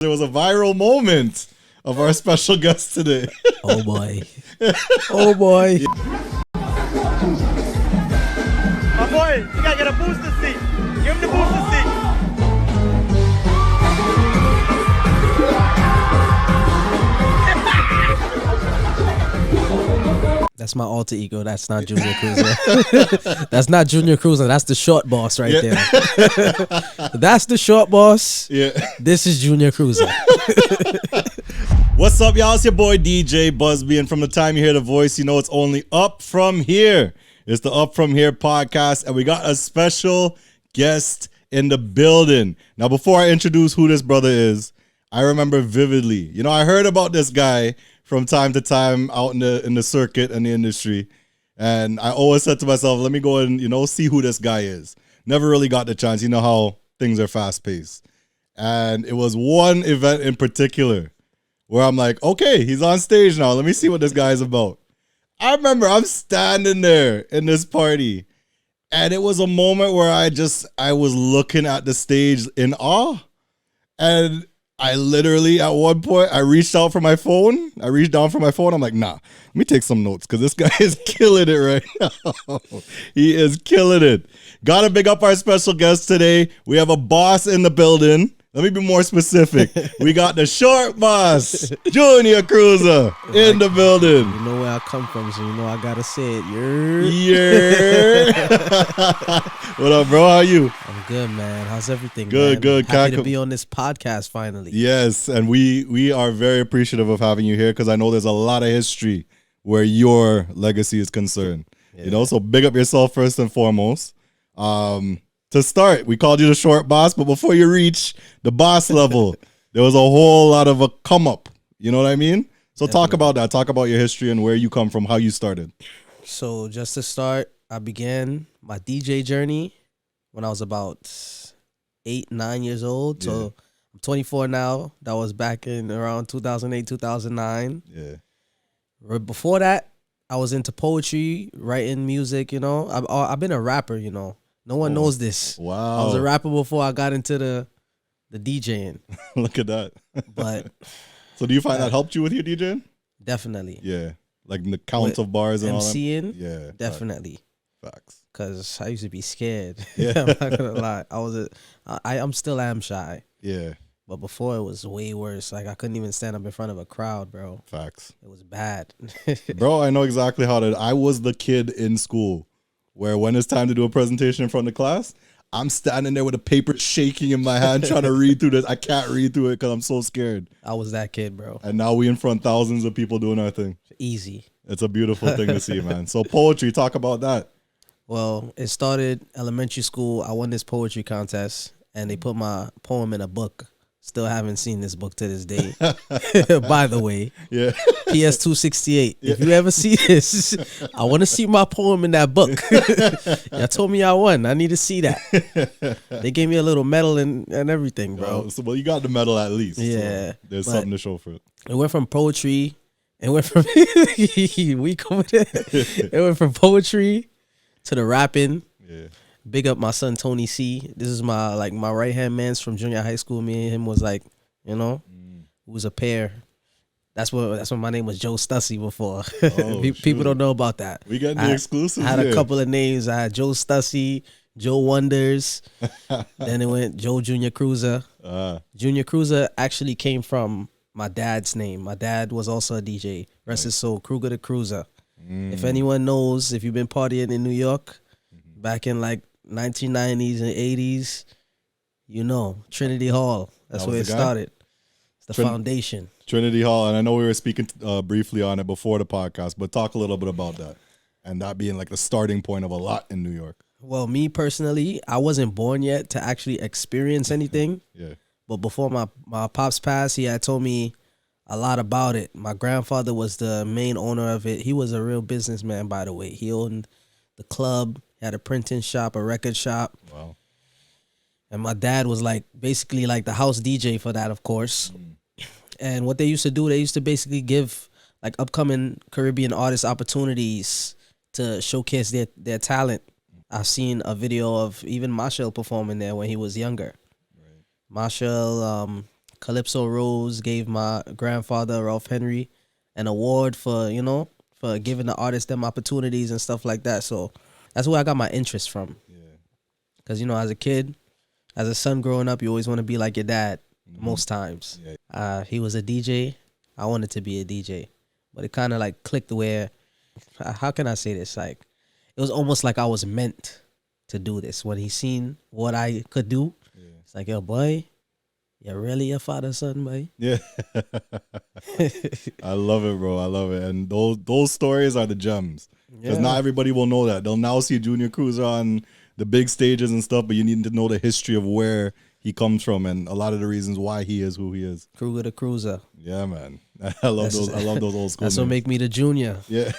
There was a viral moment of our special guest today. Oh boy. Oh boy. My boy, you gotta get a booster seat. Give him the booster seat. That's my alter ego. That's not Junior Cruiza. That's not Junior Cruiza. That's the short boss right there. That's the short boss. Yeah. This is Junior Cruiza. What's up, y'all? It's your boy DJ Busby, and from the time you hear the voice, you know it's only up from here. It's the Up From Here podcast, and we got a special guest in the building. Now, before I introduce who this brother is, I remember vividly. You know, I heard about this guy from time to time out in the circuit and the industry, and I always said to myself, let me go and, see who this guy is. Never really got the chance. You know how things are fast-paced. And it was one event in particular where I'm like, okay, he's on stage now. Let me see what this guy is about. I remember I'm standing there in this party, and it was a moment where I was looking at the stage in awe. And I literally, at one point, I reached down for my phone. I'm like, nah, let me take some notes because this guy is killing it right now. He is killing it. Gotta big up our special guest today. We have a boss in the building. Let me be more specific. We got the short boss, Junior Cruiza, in the building. You know where I come from, so you know I gotta say it. Yeah. What up, bro? How are you? I'm good, man. How's everything? Good, good. Happy to be on this podcast finally. Yes, and we are very appreciative of having you here because I know there's a lot of history where your legacy is concerned. Yeah. So big up yourself first and foremost. To start, we called you the short boss, but before you reach the boss level, there was a whole lot of a come up. You know what I mean? So Definitely. Talk about that. Talk about your history and where you come from, how you started. So just to start, I began my DJ journey when I was about 8-9 years old. Yeah. So I'm 24 now. That was back in around 2008, 2009. Yeah. Right before that, I was into poetry, writing music. I've been a rapper. No one knows this. Wow. I was a rapper before I got into the DJing. Look at that. But so do you find that helped you with your DJing? Definitely. Yeah. Like the count of bars and MCing, all that? Yeah. Definitely. Facts. Because I used to be scared. Yeah. I'm not going to lie. I'm still am shy. Yeah. But before it was way worse. Like I couldn't even stand up in front of a crowd, bro. Facts. It was bad. Bro, I know exactly how to. I was the kid in school where when it's time to do a presentation in front of class, I'm standing there with a paper shaking in my hand trying to read through this. I can't read through it because I'm so scared. I was that kid, bro. And now we in front thousands of people doing our thing. Easy. It's a beautiful thing to see, man. So poetry, talk about that. Well, it started elementary school. I won this poetry contest, and they put my poem in a book. Still haven't seen this book to this day. By the way, yeah. PS 268. Yeah. If you ever see this, I want to see my poem in that book. Y'all told me I won. I need to see that. They gave me a little medal and everything, bro. Well, you got the medal at least. Yeah. So there's something to show for it. It went from poetry. It went from It went from poetry to the rapping. Yeah. Big up my son Tony C. This is my right hand man's from junior high school. Me and him was it was a pair. That's when my name was Joe Stussy before. Oh, people don't know about that. We got the exclusives. I had a couple of names. I had Joe Stussy, Joe Wonders. Then it went Joe Junior Cruiza. Junior Cruiza actually came from my dad's name. My dad was also a DJ. Rest his soul, Kruger the Cruiser. If anyone knows, if you've been partying in New York back in 1990s and 80s, Trinity Hall. That's where it started. It's the foundation. Trinity Hall, and I know we were speaking briefly on it before the podcast, but talk a little bit about that. And that being the starting point of a lot in New York. Well, me personally, I wasn't born yet to actually experience anything. Yeah. But before my pops passed, he had told me a lot about it. My grandfather was the main owner of it. He was a real businessman, by the way. He owned the club, had a printing shop, a record shop. Wow. And my dad was basically the house DJ for that, of course. And what they used to do, they used to basically give upcoming Caribbean artists opportunities to showcase their talent. I've seen a video of even Marshall performing there when he was younger. Right. Marshall, Calypso Rose gave my grandfather, Ralph Henry, an award for, for giving the artists them opportunities and stuff like that. So that's where I got my interest from. Yeah. Because, as a kid, as a son growing up, you always want to be like your dad most times. Yeah. He was a DJ. I wanted to be a DJ. But it kind of like clicked where, how can I say this? Like, it was almost like I was meant to do this. When he seen what I could do, it's like, yo, boy, you're really a father, son, boy. Yeah. I love it, bro. I love it. And those stories are the gems. Because not everybody will know that. They'll now see Junior Cruiza on the big stages and stuff, but you need to know the history of where he comes from and a lot of the reasons why he is who he is. Kruger to Cruiza. Yeah, man. I love those old school That's what make me the junior. Yeah.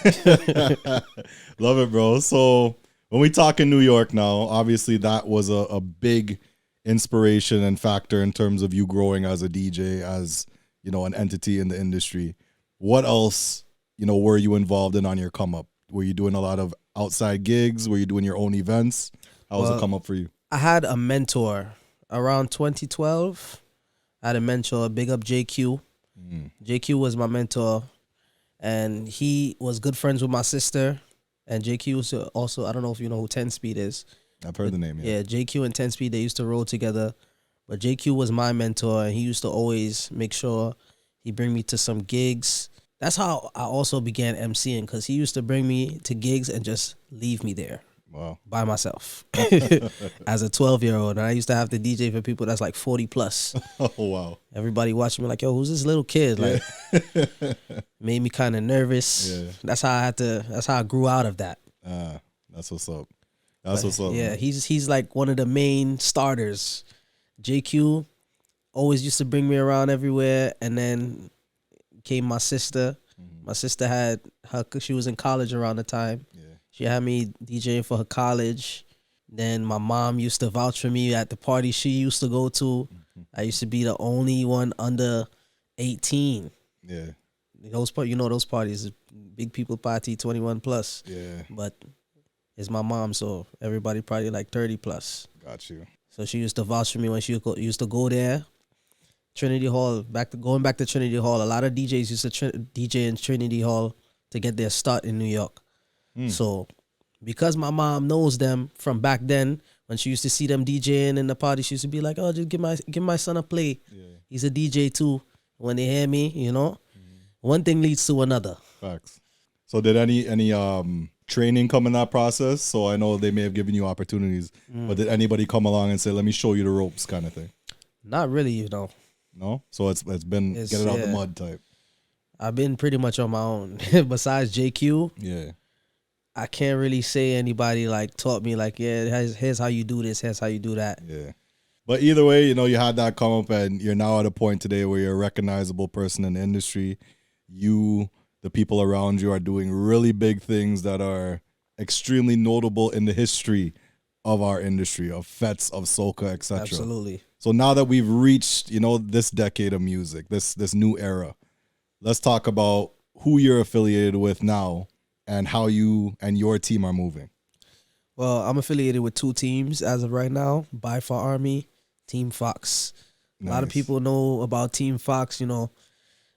Love it, bro. So when we talk in New York now, obviously that was a big inspiration and factor in terms of you growing as a DJ, as, an entity in the industry. What else, were you involved in on your come up? Were you doing a lot of outside gigs? Were you doing your own events? How was it come up for you? I had a mentor around 2012. I had a mentor, big up JQ. JQ was my mentor, and he was good friends with my sister. And JQ was also, I don't know if you know who 10 Speed is. I've heard the name, yeah. Yeah, JQ and 10 Speed, they used to roll together. But JQ was my mentor, and he used to always make sure he bring me to some gigs. That's how I also began MCing, because he used to bring me to gigs and just leave me there. Wow. By myself as a 12-year-old. And I used to have to DJ for people that's like 40 plus. Oh, wow. Everybody watching me like, yo, who's this little kid? Like, made me kind of nervous. Yeah. That's how I grew out of that. That's what's up. That's what's up. Yeah, man. he's like one of the main starters. JQ always used to bring me around everywhere. And then came my sister. My sister she was in college around the time. Yeah. She had me DJing for her college. Then my mom used to vouch for me at the party she used to go to. I used to be the only one under 18. Yeah. Those parties, big people party, 21 plus. Yeah. But it's my mom, so everybody probably like 30 plus. Got you. So she used to vouch for me when she used to go there. Trinity Hall, going back to Trinity Hall, a lot of DJs used to DJ in Trinity Hall to get their start in New York. So because my mom knows them from back then, when she used to see them DJing in the party, she used to be like, oh, just give my son a play. Yeah. He's a DJ too. When they hear me, one thing leads to another. Facts. So did any training come in that process? So I know they may have given you opportunities, but did anybody come along and say, let me show you the ropes kind of thing? Not really, No? So it's been get it out the mud type. I've been pretty much on my own. Besides JQ, yeah, I can't really say anybody like taught me like, yeah, here's how you do this, here's how you do that. Yeah. But either way, you had that come up and you're now at a point today where you're a recognizable person in the industry. You, the people around you are doing really big things that are extremely notable in the history of our industry, of fetes, of soca, etc. Absolutely. So now that we've reached, this decade of music, this new era, let's talk about who you're affiliated with now and how you and your team are moving. Well, I'm affiliated with 2 teams as of right now, ByFar Army, Team Foxx. Nice. A lot of people know about Team Foxx,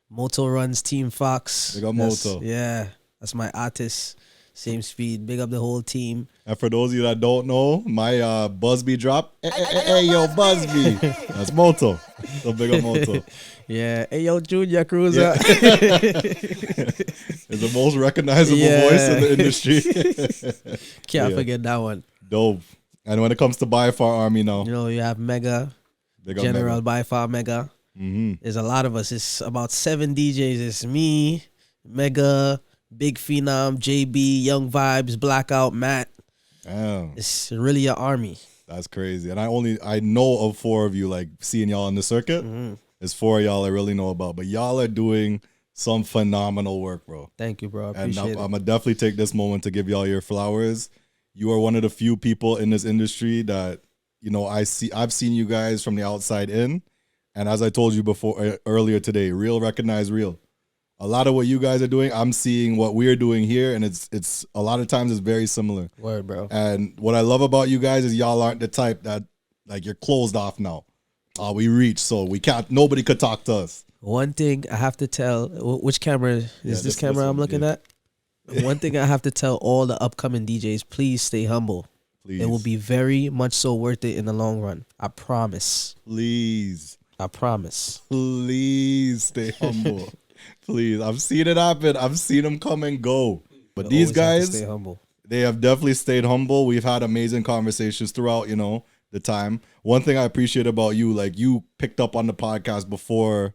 Moto runs Team Foxx. They got Moto. Yeah, that's my artist. Same speed. Big up the whole team. And for those of you that don't know, my Busby drop. Hey, yo, Busby. That's Moto. So big up Moto. Yeah. Hey, yo, Junior Cruiza. It's the most recognizable voice in the industry. Can't forget that one. Dope. And when it comes to ByFar Army now. You have Mega. Big up General Mega. ByFar Mega. There's a lot of us. It's about 7 DJs. It's me, Mega, Big Phenom, JB, Young Vibes, Blackout, Matt. Damn. It's really an army. That's crazy. And I know of 4 of you, like seeing y'all on the circuit. There's 4 of y'all I really know about. But y'all are doing some phenomenal work, bro. Thank you, bro. I appreciate it. I'm going to definitely take this moment to give y'all your flowers. You are one of the few people in this industry that, I've seen you guys from the outside in. And as I told you earlier today, real recognize real. A lot of what you guys are doing, I'm seeing what we're doing here, and it's a lot of times it's very similar. Word, bro. And what I love about you guys is y'all aren't the type that like you're closed off now. We reached, so we can't. Nobody could talk to us. One thing I have to tell, which camera is this camera I'm looking at? One thing I have to tell all the upcoming DJs, please stay humble. Please. It will be very much so worth it in the long run. I promise. Please. I promise. Please stay humble. Please. I've seen it happen. I've seen them come and go. But You these always have to guys, stay humble. they have definitely stayed humble. We've had amazing conversations throughout, the time. One thing I appreciate about you, like you picked up on the podcast before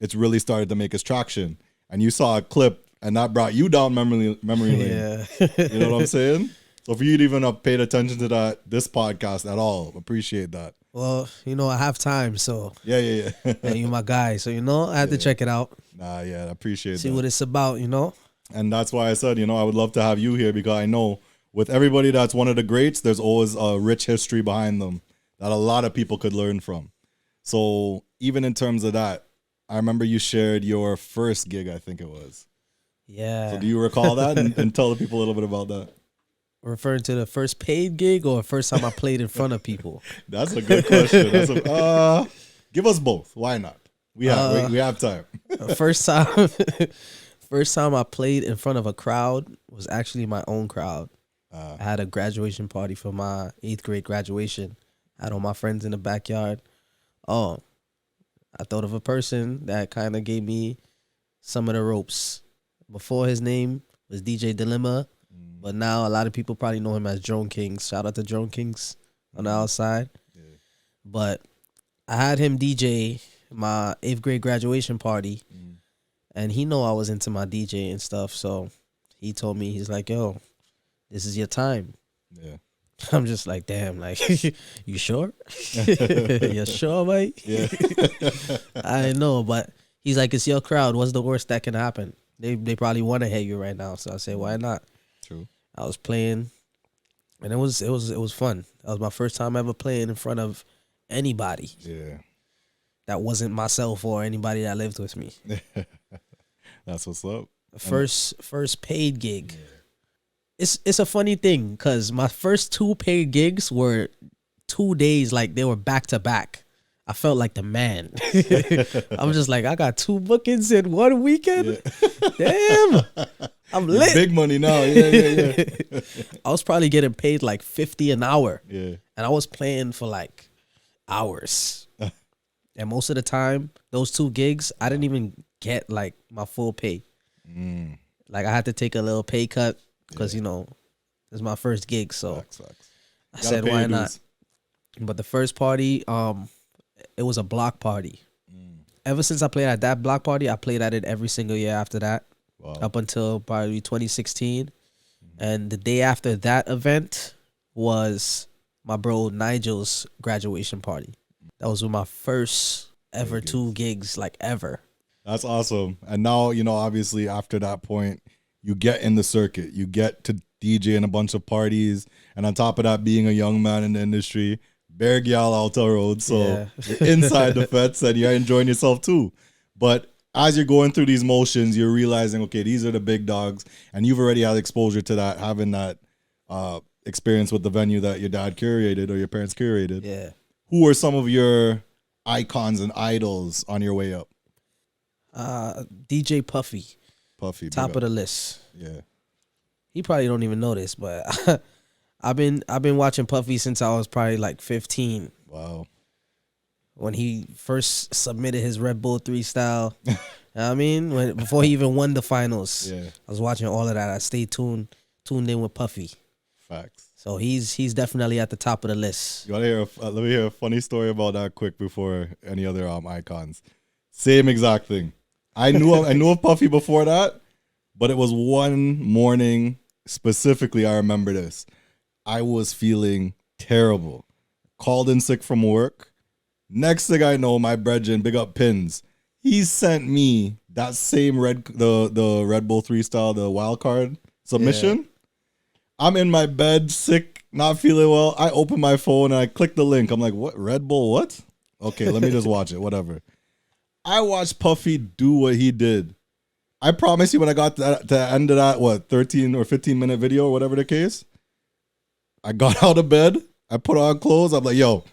it's really started to make its traction. And you saw a clip and that brought you down memory lane. Yeah. You know what I'm saying? So for you to even have paid attention to this podcast at all, appreciate that. Well, I have time, so Yeah. and you my guy, so I had to check it out. Nah, yeah, I appreciate See that. what it's about, And that's why I said, I would love to have you here because I know with everybody that's one of the greats, there's always a rich history behind them that a lot of people could learn from. So even in terms of that, I remember you shared your first gig, I think it was. Yeah. So do you recall that and tell the people a little bit about that? Referring to the first paid gig or first time I played in front of people? That's a good question. Give us both. Why not? We have time. First time I played in front of a crowd was actually my own crowd. I had a graduation party for my 8th grade graduation. I had all my friends in the backyard. I thought of a person that kind of gave me some of the ropes. Before, his name was DJ Dilemma, but now a lot of people probably know him as Drone Kings. Shout out to Drone Kings on the outside. Yeah. But I had him DJ my 8th grade graduation party, and he know I was into my DJ and stuff, so he told me, he's like, yo, this is your time. Yeah. I'm just like, damn, like, you sure? You sure, mate? Yeah. I know, but he's like, it's your crowd. What's the worst that can happen? They probably want to hear you right now. So I say, why not? True. I was playing, and it was fun. That was my first time ever playing in front of anybody. Yeah. That wasn't myself or anybody that lived with me. That's what's up. First paid gig. Yeah. It's a funny thing because my first 2 paid gigs were 2 days, like they were back to back. I felt like the man. I was just like, I got 2 bookings in 1 weekend. Yeah. Damn, I'm lit. Big money now. Yeah. I was probably getting paid like $50 an hour. Yeah. And I was playing for like hours. And most of the time, those 2 gigs, I didn't even get like my full pay. Like I had to take a little pay cut. Because, it's my first gig, so facts. I said, why not? But the first party, it was a block party. Ever since I played at that block party, I played at it every single year after that, up until probably 2016. And the day after that event was my bro Nigel's graduation party. That was my first ever 2 gigs, like ever. That's awesome. And now, obviously after that point, you get in the circuit, you get to DJ in a bunch of parties, and on top of that, being a young man in the industry, bare gal out the road, so you're inside the fets and you're enjoying yourself too. But as you're going through these motions, you're realizing, okay, these are the big dogs, and you've already had exposure to that, having that experience with the venue that your dad curated or your parents curated. Yeah. Who are some of your icons and idols on your way up? DJ Puffy. Top of the list. Yeah. He probably don't even know this, but I've been watching Puffy since I was probably like 15. Wow. When he first submitted his Red Bull 3 style. You know what I mean? Before he even won the finals. Yeah. I was watching all of that. I stayed tuned in with Puffy. Facts. So he's definitely at the top of the list. You want to hear? Let me hear a funny story about that quick before any other icons. Same exact thing. I knew of Puffy before that, but it was one morning specifically. I remember this. I was feeling terrible. Called in sick from work. Next thing I know, my brethren, big up Pins, he sent me that same the Red Bull 3 style, the wild card submission. Yeah. I'm in my bed, sick, not feeling well. I open my phone and I click the link. I'm like, what? Red Bull, what? Okay, let me just watch it, whatever. I watched Puffy do what he did. I promise you when I got to the end of that, 13 or 15 minute video or whatever the case, I got out of bed, I put on clothes, I'm like, yo,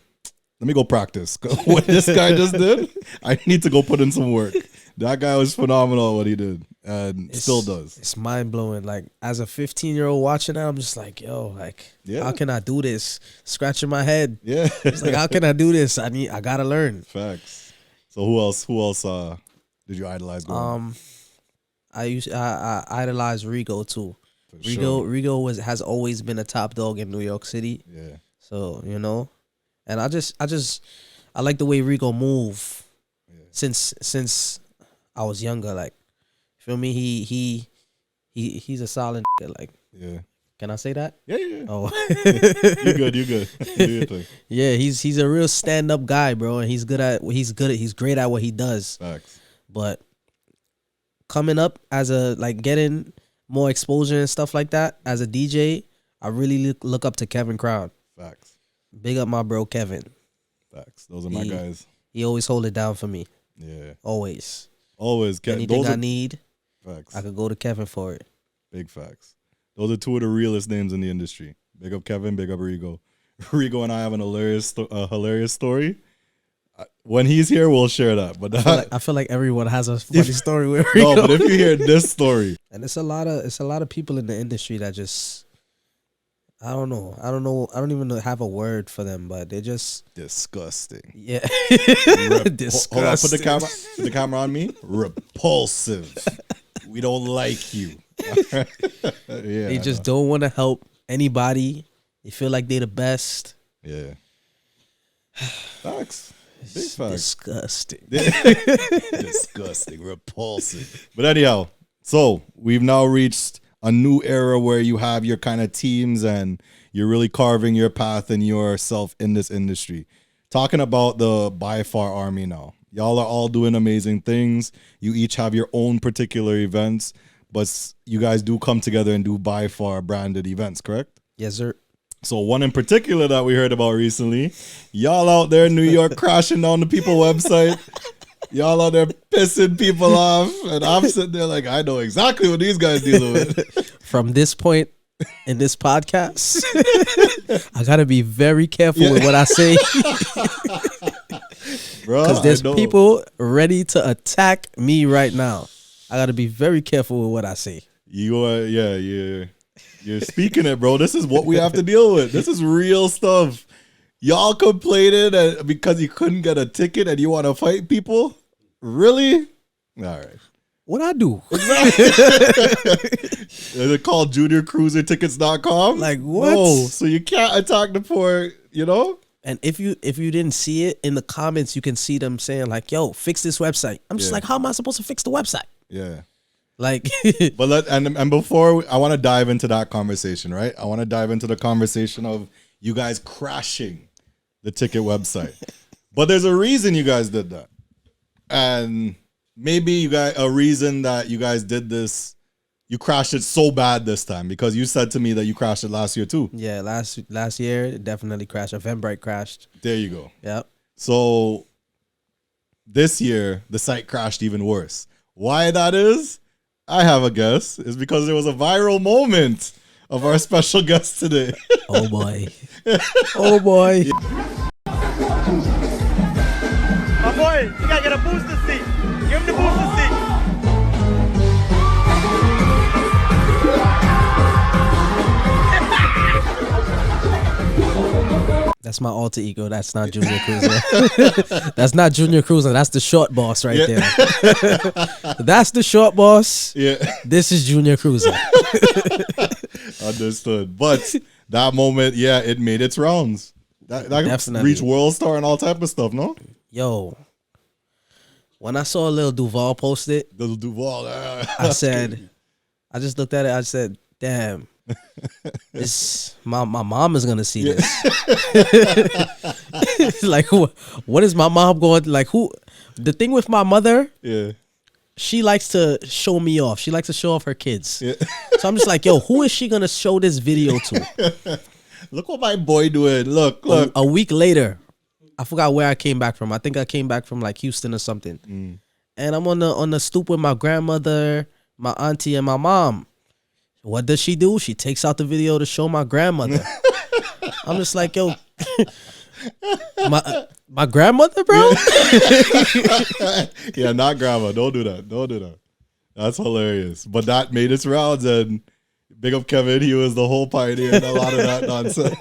let me go practice. What this guy just did, I need to go put in some work. That guy was phenomenal at what he did, and still does. It's mind blowing. Like as a 15-year-old watching that, I'm just like, yo, like, how can I do this? Scratching my head. Yeah, it's like, how can I do this? I gotta learn. Facts. So who else did you idolize? I idolize Rigo too. Rigo has always been a top dog in New York City. Yeah. So and I like the way Rigo move. Yeah. Since I was younger, like, feel me? He's a solid like. Yeah. Can I say that? Yeah. Oh, you good. Do your thing. Yeah, he's a real stand up guy, bro, and he's great at what he does. Facts. But coming up as getting more exposure and stuff like that as a DJ, I really look up to Kevin Crown. Facts. Big up my bro Kevin. Facts. Those are my guys. He always hold it down for me. Yeah. Always. Anything I need, facts. I could go to Kevin for it. Big facts. Those are two of the realest names in the industry. Big up Kevin, big up Rigo. Rigo and I have an hilarious story. When he's here, we'll share that. But I feel like everyone has a funny story with Rigo. No, but if you hear this story, and it's a lot of people in the industry that just, I don't know. I don't even have a word for them, but they're just disgusting. Yeah. Disgusting. Hold on, put the camera on me. Repulsive. We don't like you. Yeah, they just don't want to help anybody. They feel like they're the best. Yeah. Facts. Big facts. Disgusting. Disgusting. Repulsive. But anyhow, so we've now reached a new era where you have your kind of teams and you're really carving your path and yourself in this industry. Talking about the ByFar army now. Y'all are all doing amazing things. You each have your own particular events, but you guys do come together and do ByFar branded events, correct? Yes, sir. So one in particular that we heard about recently, y'all out there in New York crashing on the people website. Y'all out there pissing people off. And I'm sitting there like, I know exactly what these guys dealing with. From this point in this podcast, I got to be very careful with what I say. Because there's people ready to attack me right now. I got to be very careful with what I say. You're speaking it, bro. This is what we have to deal with. This is real stuff. Y'all complaining because you couldn't get a ticket and you want to fight people? Really? All right. What I do? Exactly. Is it called juniorcruisertickets.com? Like what? No, so you can't attack the poor, And if you didn't see it in the comments, you can see them saying like, yo, fix this website. I'm just like, how am I supposed to fix the website? Yeah. Like, but and before I want to dive into that conversation, right? I want to dive into the conversation of you guys crashing the ticket website. But there's a reason you guys did that. And maybe a reason that you guys did this, you crashed it so bad this time because you said to me that you crashed it last year too. Yeah, last year it definitely crashed. Eventbrite crashed. There you go. Yep. So this year the site crashed even worse. Why that is? I have a guess. It's because there was a viral moment of our special guest today. Oh boy. Oh boy. My boy, you gotta get a booster seat. Give him the booster seat. That's my alter ego. That's not Junior Cruiza. That's not Junior Cruiza. That's the short boss right there. That's the short boss. Yeah. This is Junior Cruiza. Understood. But that moment, it made its rounds. That Definitely reached Worldstar and all type of stuff, no? Yo. When I saw a little Duval post it, Little Duval. I just looked at it. I said, damn. This my mom is gonna see this. Like, what is my mom going? Like, who? The thing with my mother, she likes to show me off. She likes to show off her kids. Yeah. So I'm just like, yo, who is she gonna show this video to? Look what my boy doing. Look. A week later, I forgot where I came back from. I think I came back from like Houston or something. And I'm on the stoop with my grandmother, my auntie, and my mom. What does she do? She takes out the video to show my grandmother. I'm just like, yo, My grandmother, bro. Yeah, not grandma. Don't do that. Don't do that. That's hilarious. But that made its rounds, and big up Kevin. He was the whole pioneer in a lot of that nonsense.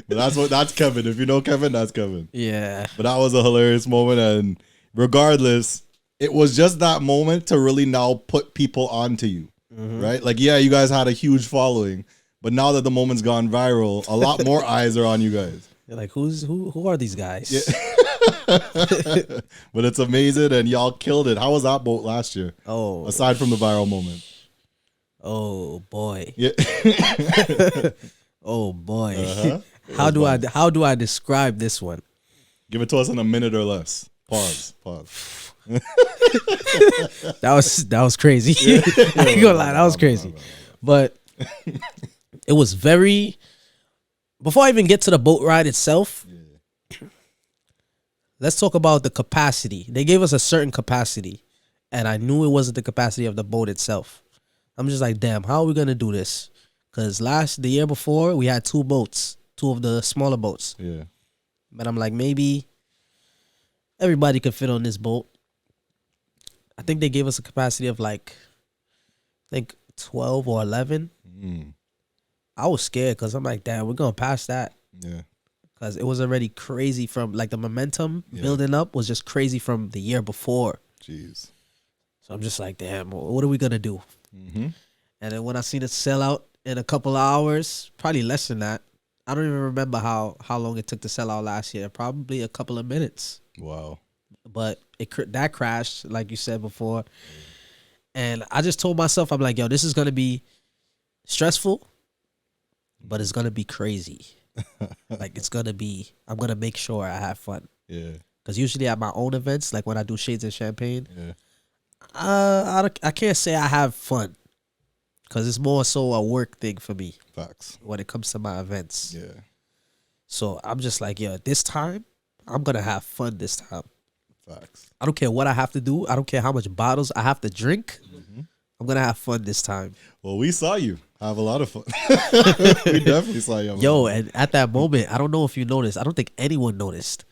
But that's Kevin. If you know Kevin, that's Kevin. Yeah. But that was a hilarious moment, and regardless, it was just that moment to really now put people onto you, right? Like, yeah, you guys had a huge following, but now that the moment's gone viral, a lot more eyes are on you guys. You're like, who are these guys? Yeah. But it's amazing, and y'all killed it. How was that boat last year? Oh, Aside from the viral moment. oh boy. Yeah. Oh boy. Uh-huh. How do I describe this one? Give it to us in a minute or less. Pause. That was crazy. I ain't gonna lie, that was crazy. But it was very. Before I even get to the boat ride itself, let's talk about the capacity. They gave us a certain capacity, and I knew it wasn't the capacity of the boat itself. I'm just like, damn, how are we gonna do this? Because the year before, we had 2 boats, 2 of the smaller boats. Yeah. But I'm like, maybe everybody could fit on this boat. I think they gave us a capacity of like, I think 12 or 11. I was scared because I'm like, damn, we're going to pass that. Yeah. Because it was already crazy from, like, the momentum building up was just crazy from the year before. Jeez. So I'm just like, damn, what are we going to do? Mm-hmm. And then when I seen it sell out in a couple of hours, probably less than that. I don't even remember how long it took to sell out last year. Probably a couple of minutes. Wow. But that crashed, like you said before. And I just told myself, I'm like, yo, this is going to be stressful, but it's going to be crazy. Like, I'm going to make sure I have fun. Yeah. Because usually at my own events, like when I do Shades and Champagne, Yeah. I can't say I have fun. Because it's more so a work thing for me. Facts. When it comes to my events. Yeah. So I'm just like, yo, this time, I'm going to have fun this time. Facts. I don't care what I have to do. I don't care how much bottles I have to drink. I'm going to have fun this time. Well, we saw you have a lot of fun. We definitely saw you. Yo, and at that moment, I don't know if you noticed. I don't think anyone noticed.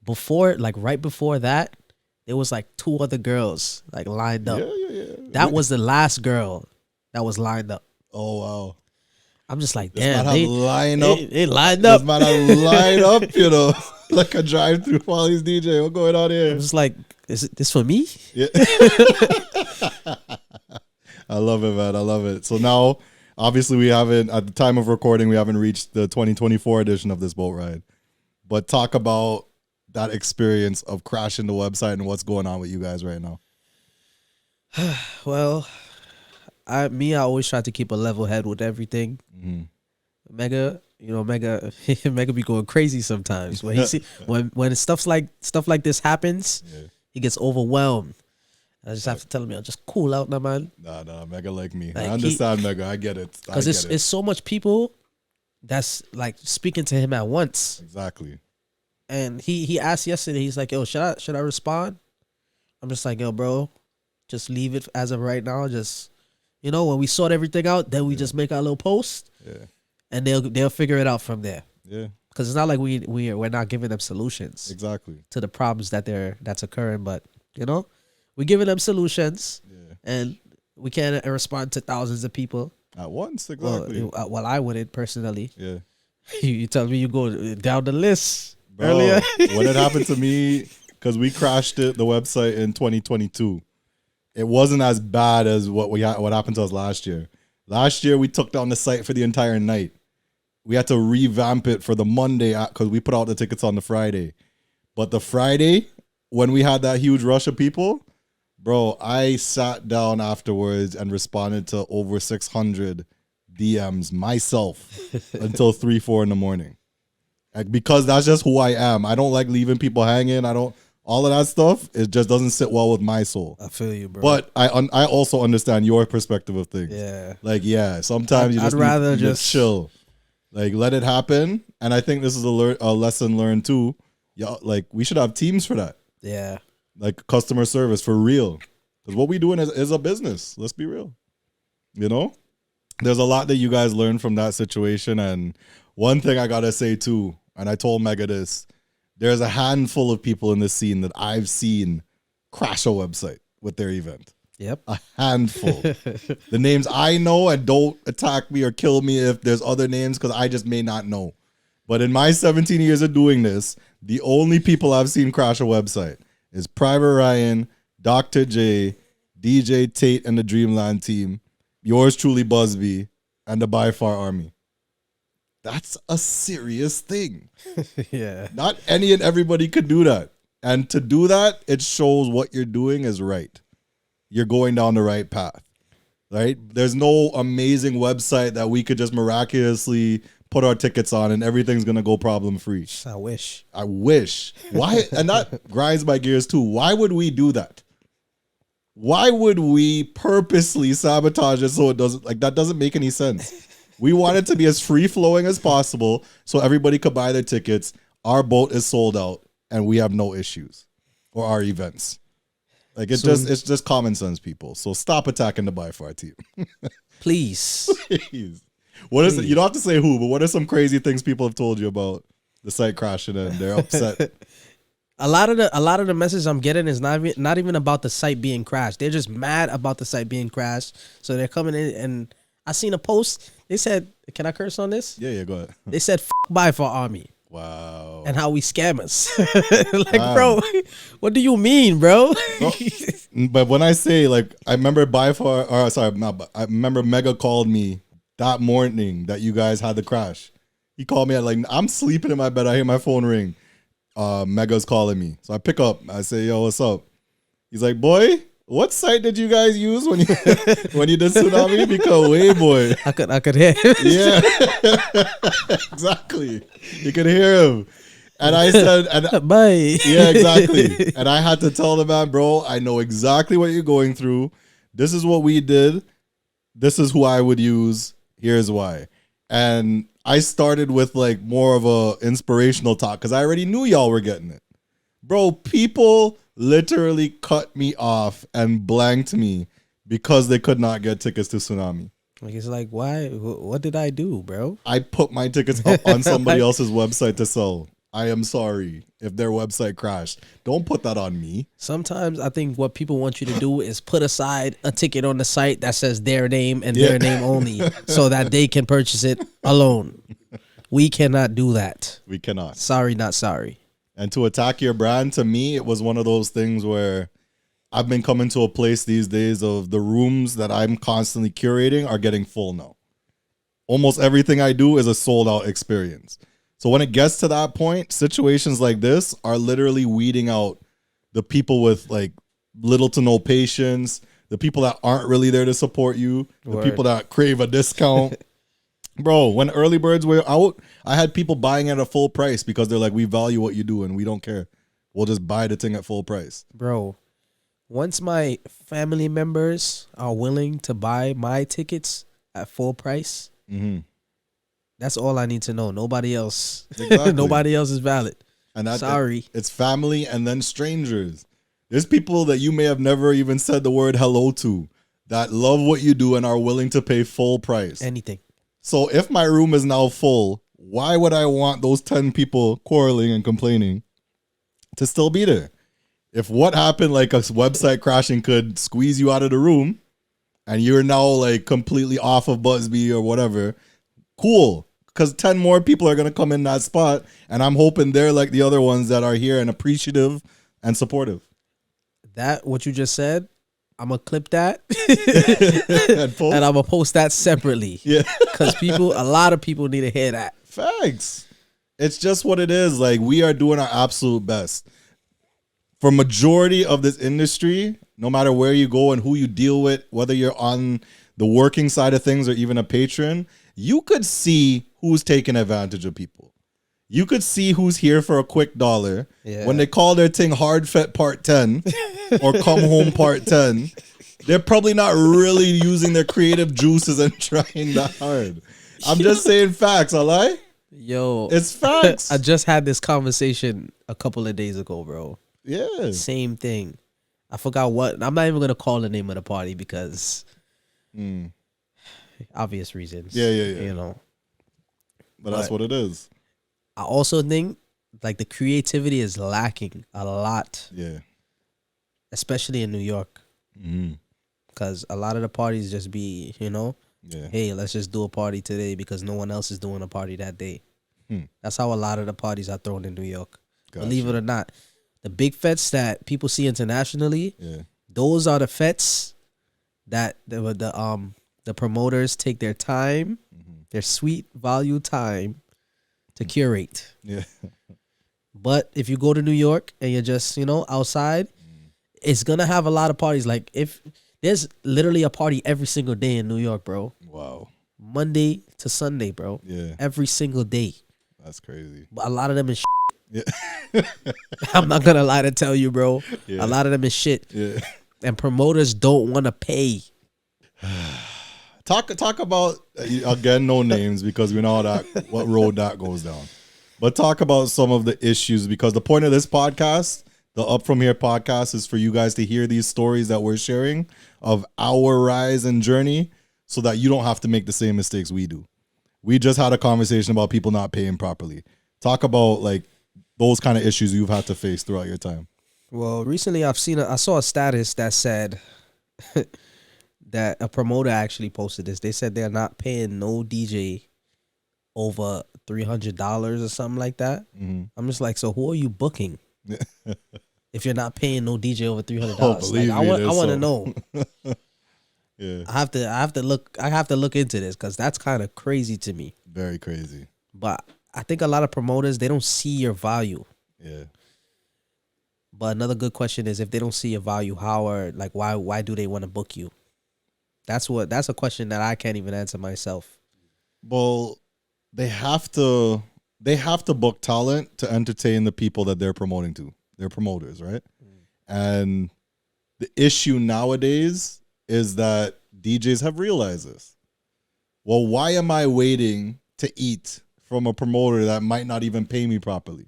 Right before that, there was like 2 other girls like lined up. Yeah. That was the last girl that was lined up. Oh, wow. I'm just like, This damn, man they have line up. They lined up. This man have line up, you know, like a drive-through while he's DJ. What's going on here? I'm just like, is this for me? Yeah. I love it, man. I love it. So now, obviously, we haven't, at the time of recording, we haven't reached the 2024 edition of this boat ride. But talk about that experience of crashing the website and what's going on with you guys right now. Well, I always try to keep a level head with everything. Mega be going crazy sometimes when he see when stuff like this happens. He gets overwhelmed. I just have to tell him, just cool out now, man. Nah, Mega like me. Like I understand Mega. I get it. Because it's so much people that's like speaking to him at once. Exactly. And he asked yesterday, he's like, yo, should I respond? I'm just like, yo, bro, just leave it as of right now. Just, when we sort everything out, then we just make our little post. Yeah. And they'll figure it out from there. Yeah. Because it's not like we're not giving them solutions. Exactly. To the problems that's occurring, but we're giving them solutions. Yeah. And we can't respond to thousands of people at once. Exactly. Well, I wouldn't personally. Yeah. You tell me you go down the list. Bro, earlier. When it happened to me, because we crashed the website in 2022, it wasn't as bad as what happened to us last year. Last year, we took down the site for the entire night. We had to revamp it for the Monday because we put out the tickets on the Friday. But the Friday, when we had that huge rush of people, bro, I sat down afterwards and responded to over 600 DMs myself until 3, 4 in the morning. Because that's just who I am. I don't like leaving people hanging. All of that stuff, it just doesn't sit well with my soul. I feel you, bro. But I also understand your perspective of things. Yeah. Like, sometimes you just rather need to just chill. Like, let it happen. And I think this is a lesson learned too. Yeah, like, we should have teams for that. Yeah. Like, customer service for real. Because what we doing is a business. Let's be real. There's a lot that you guys learned from that situation. And one thing I got to say too, and I told Mega this, there's a handful of people in this scene that I've seen crash a website with their event. Yep. A handful. The names I know, and don't attack me or kill me if there's other names because I just may not know. But in my 17 years of doing this, the only people I've seen crash a website is Private Ryan, Dr. J, DJ Tate and the Dreamland team, yours truly Busby, and the ByFar Army. That's a serious thing. Yeah. Not any and everybody could do that. And to do that, it shows what you're doing is right. You're going down the right path, right? There's no amazing website that we could just miraculously put our tickets on and everything's going to go problem free. I wish. Why? And that grinds my gears too. Why would we do that? Why would we purposely sabotage it so it doesn't, like, that doesn't make any sense. We want it to be as free flowing as possible so everybody could buy their tickets. Our boat is sold out and we have no issues, or our events. Like, it's just common sense, people. So stop attacking the ByFar team. Please. Please. What is it? You don't have to say who, but what are some crazy things people have told you about the site crashing and they're upset? A lot of the message I'm getting is not even about the site being crashed. They're just mad about the site being crashed. So they're coming in, and I seen a post. They said, "Can I curse on this?" Yeah, go ahead. They said, "F ByFar Army." Wow. And how we scammers. Like, bro, what do you mean, bro? No, but when I say, like, I remember I remember Mega called me that morning that you guys had the crash. He called me at, like, I'm sleeping in my bed. I hear my phone ring. Mega's calling me. So I pick up. I say, yo, what's up? He's like, boy, what site did you guys use when you did Tsunami? Because way, boy. I could hear him. Yeah. Exactly. You could hear him. And I said, bye. Yeah, exactly. And I had to tell the man, bro, I know exactly what you're going through. This is what we did. This is who I would use. Here's why. And I started with, like, more of a inspirational talk because I already knew y'all were getting it. Bro, people literally cut me off and blanked me because they could not get tickets to Tsunami. Like, it's like, why? What did I do, bro? I put my tickets up on somebody else's website to sell. I am sorry if their website crashed. Don't put that on me. Sometimes I think what people want you to do is put aside a ticket on the site that says their name and their name only so that they can purchase it alone. We cannot do that. We cannot. Sorry, not sorry. And to attack your brand, to me, it was one of those things where I've been coming to a place these days of the rooms that I'm constantly curating are getting full now. Almost everything I do is a sold out experience. So when it gets to that point, situations like this are literally weeding out the people with, like, little to no patience, the people that aren't really there to support you, the people that crave a discount. Bro, when early birds were out, I had people buying at a full price because they're like, we value what you do and we don't care. We'll just buy the thing at full price. Bro, once my family members are willing to buy my tickets at full price, that's all I need to know. Nobody else. Exactly. Nobody else is valid. And sorry. It's family and then strangers. There's people that you may have never even said the word hello to that love what you do and are willing to pay full price. Anything. So if my room is now full, why would I want those 10 people quarreling and complaining to still be there? If what happened, like a website crashing, could squeeze you out of the room and you're now, like, completely off of Busby or whatever, cool. Because 10 more people are going to come in that spot. And I'm hoping they're like the other ones that are here and appreciative and supportive. That, what you just said, I'm going to clip that. And I'm going to post that separately. Yeah. Because a lot of people need to hear that. Facts. It's just what it is. Like, we are doing our absolute best. For majority of this industry, no matter where you go and who you deal with, whether you're on the working side of things or even a patron, you could see who's taking advantage of people. You could see who's here for a quick dollar. Yeah. When they call their thing Hard Fete Part 10 or Come Home Part 10, they're probably not really using their creative juices and trying that hard. I'm just saying facts, I lie? Yo. It's facts. I just had this conversation a couple of days ago, bro. Yeah. Same thing. I forgot what. I'm not even going to call the name of the party because obvious reasons. Yeah. You know. But that's what it is. I also think like the creativity is lacking a lot. Yeah. Especially in New York. Because a lot of the parties just be, hey, let's just do a party today because no one else is doing a party that day. That's how a lot of the parties are thrown in New York. Gotcha. Believe it or not. The big fetes that people see internationally, those are the fetes that the promoters take their time, their sweet value time to curate. Yeah. But if you go to New York and you're just, outside, it's going to have a lot of parties. Like if there's literally a party every single day in New York, bro. Wow. Monday to Sunday, bro. Yeah. Every single day. That's crazy. But a lot of them is shit. Yeah. I'm not going to lie to tell you, bro. Yeah. A lot of them is shit. Yeah. And promoters don't want to pay. Talk about, again, no names because we know what road that goes down. But talk about some of the issues because the point of this podcast, the Up From Here podcast, is for you guys to hear these stories that we're sharing of our rise and journey so that you don't have to make the same mistakes we do. We just had a conversation about people not paying properly. Talk about like those kind of issues you've had to face throughout your time. Well, recently I saw a status that said that a promoter actually posted this. They said they're not paying no DJ over $300 or something like that. I'm just like, so who are you booking? If you're not paying no DJ over $300, I want to know. Yeah, I have to look into this because that's kind of crazy to me. Very crazy. But I think a lot of promoters, they don't see your value. Yeah. But another good question is, if they don't see your value, why do they want to book you? That's a question that I can't even answer myself. Well, they have to book talent to entertain the people that they're promoting to. They're promoters, right? And the issue nowadays is that DJs have realized this. Well, why am I waiting to eat from a promoter that might not even pay me properly?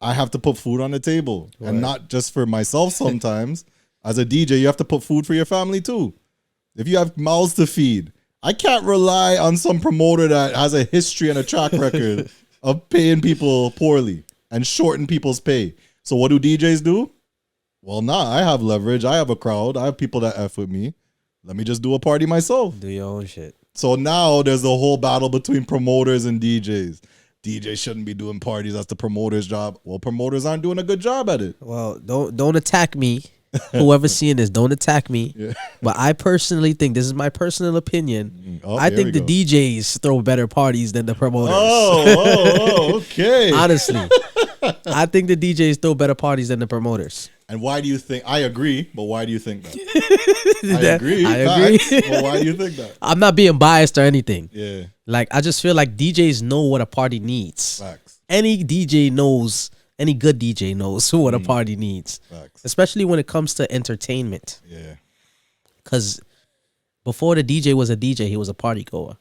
I have to put food on the table, right. And not just for myself sometimes. As a DJ, you have to put food for your family too. If you have mouths to feed, I can't rely on some promoter that has a history and a track record of paying people poorly and shorten people's pay. So what do DJs do? Well, I have leverage. I have a crowd. I have people that F with me. Let me just do a party myself. Do your own shit. So now there's a whole battle between promoters and DJs. DJs shouldn't be doing parties. That's the promoter's job. Well, promoters aren't doing a good job at it. Well, don't attack me. Whoever's seeing this, don't attack me. Yeah. But I personally think, this is my personal opinion, I think the DJs throw better parties than the promoters. Okay. Honestly. I think the DJs throw better parties than the promoters. And why do you think? I agree, but why do you think that? I agree. But why do you think that? I'm not being biased or anything. Yeah. Like, I just feel like DJs know what a party needs. Facts. Any good DJ knows what a party needs. Facts. Especially when it comes to entertainment. Yeah. Because before the DJ was a DJ, he was a party goer.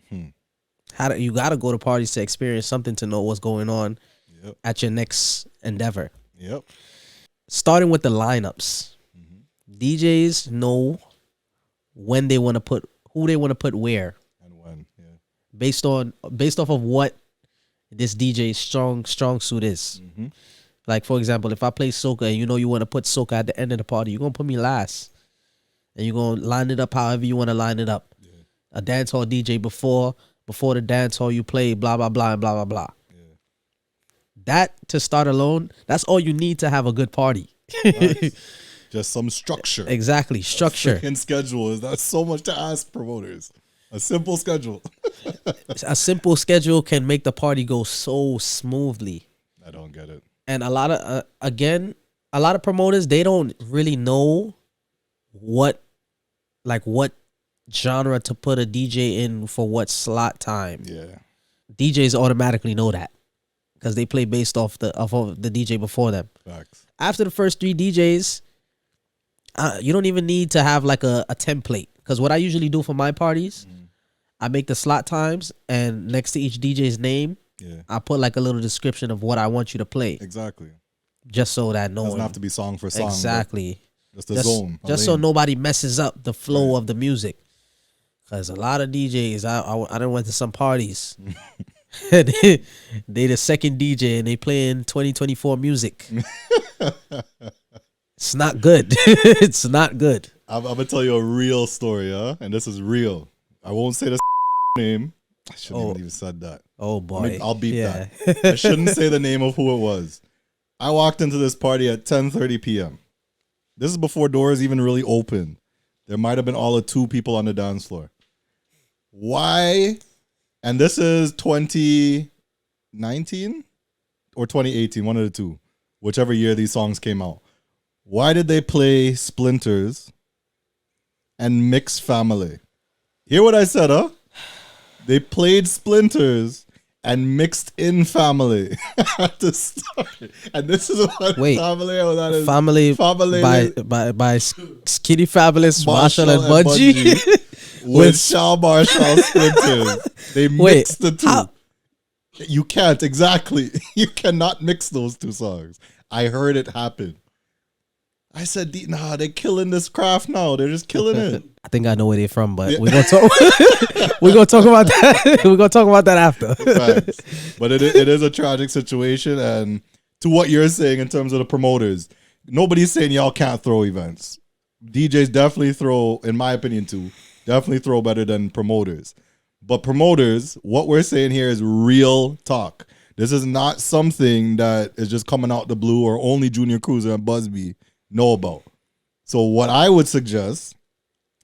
You got to go to parties to experience something, to know what's going on at your next endeavor. Yep. Starting with the lineups. DJs know when they want to put, who they want to put where. And when, based off of what this DJ's strong suit is. Like, for example, if I play soca and you want to put soca at the end of the party, you're going to put me last. And you're going to line it up however you want to line it up. Yeah. A dance hall DJ before the dance hall you play, blah, blah, blah, and blah, blah, blah. Yeah. That, to start alone, that's all you need to have a good party. Nice. Just some structure. Exactly, structure. And schedule. Is that so much to ask promoters? A simple schedule. A simple schedule can make the party go so smoothly. I don't get it. And a lot of promoters, they don't really know what genre to put a DJ in for what slot time. Yeah. DJs automatically know that because they play based off the DJ before them. Facts. After the first 3 DJs, you don't even need to have like a template. Because what I usually do for my parties, I make the slot times, and next to each DJ's name, I put like a little description of what I want you to play. Exactly. Just so that no one... Doesn't have to be song for song. Exactly. Just the zone. Just so nobody messes up the flow of the music. Because a lot of DJs, I done went to some parties, they the second DJ and they playing 2024 music. It's not good. It's not good. I'm gonna tell you a real story, huh? And this is real. I won't say the name. I shouldn't even said that. Oh boy. I'll beat that. I shouldn't say the name of who it was. I walked into this party at 10:30 p.m. This is before doors even really opened. There might have been all of 2 people on the dance floor. Why? And this is 2019 or 2018, one of the two, whichever year these songs came out. Why did they play Splinters and Mix Family? Hear what I said, huh? They played Splinters and mixed in Family at the start. And this is what Family, that is. Family by Skinny Fabulous, Marshall and Budgie. With Shaw Marshall Splinters. They mixed the two. How? You can't, exactly. You cannot mix those 2 songs. I heard it happen. I said, nah, they're killing this craft now. They're just killing it. I think I know where they're from, but we're gonna talk. We're gonna talk about that. We're gonna talk about that after. Facts. But it is a tragic situation, and to what you're saying in terms of the promoters, nobody's saying y'all can't throw events. DJs definitely throw, in my opinion, too. Definitely throw better than promoters. But promoters, what we're saying here is real talk. This is not something that is just coming out the blue or only Junior Cruiza and Busby know about. So what I would suggest,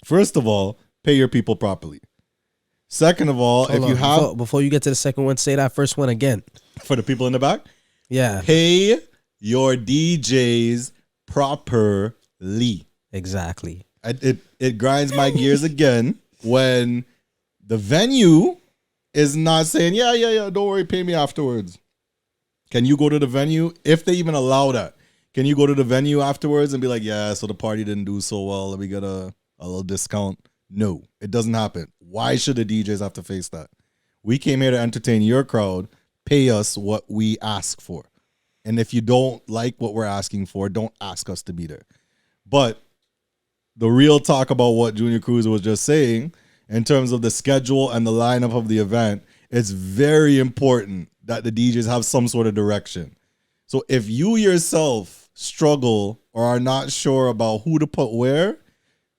first of all, pay your people properly. Second of all, before you get to the second one, say that first one again. For the people in the back? Yeah. Pay your DJs properly. Exactly. It grinds my gears again when the venue is not saying, yeah, don't worry, pay me afterwards. Can you go to the venue? If they even allow that, can you go to the venue afterwards and be like, yeah, so the party didn't do so well, let me get a little discount? No, it doesn't happen. Why should the DJs have to face that? We came here to entertain your crowd. Pay us what we ask for. And if you don't like what we're asking for, don't ask us to be there. But the real talk about what Junior Cruiza was just saying, in terms of the schedule and the lineup of the event, it's very important that the DJs have some sort of direction. So if you yourself struggle or are not sure about who to put where,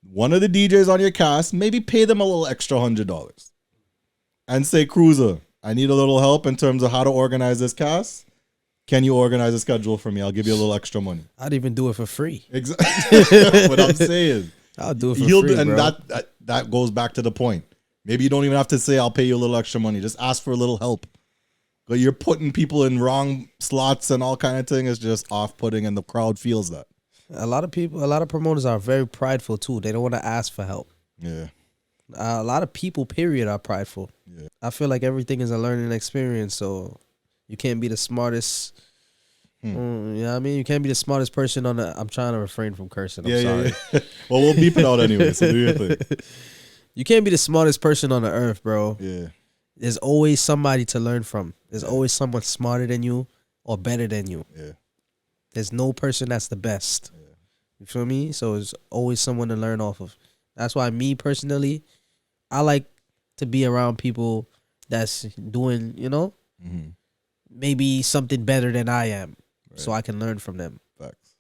one of the DJs on your cast, maybe pay them a little extra $100 and say, Cruiza, I need a little help in terms of how to organize this cast. Can you organize a schedule for me? I'll give you a little extra money. I'd even do it for free. Exactly. What I'm saying. I'll do it for free, and bro. That goes back to the point. Maybe you don't even have to say, I'll pay you a little extra money. Just ask for a little help. But you're putting people in wrong slots and all kind of thing. It's just off-putting, and the crowd feels that. A lot of promoters are very prideful too. They don't want to ask for help. Yeah. A lot of people, period, are prideful. Yeah. I feel like everything is a learning experience, so you can't be the smartest. You know what I mean? You can't be the smartest person on the. I'm trying to refrain from cursing. I'm sorry. Yeah. Well, we'll beep it out anyway, so do your thing. You can't be the smartest person on the earth, bro. Yeah. There's always somebody to learn from. There's always someone smarter than you or better than you. Yeah. There's no person that's the best. Yeah. You feel me? So there's always someone to learn off of. That's why me personally, I like to be around people that's doing, maybe something better than I am. Right. So I can learn from them. Facts.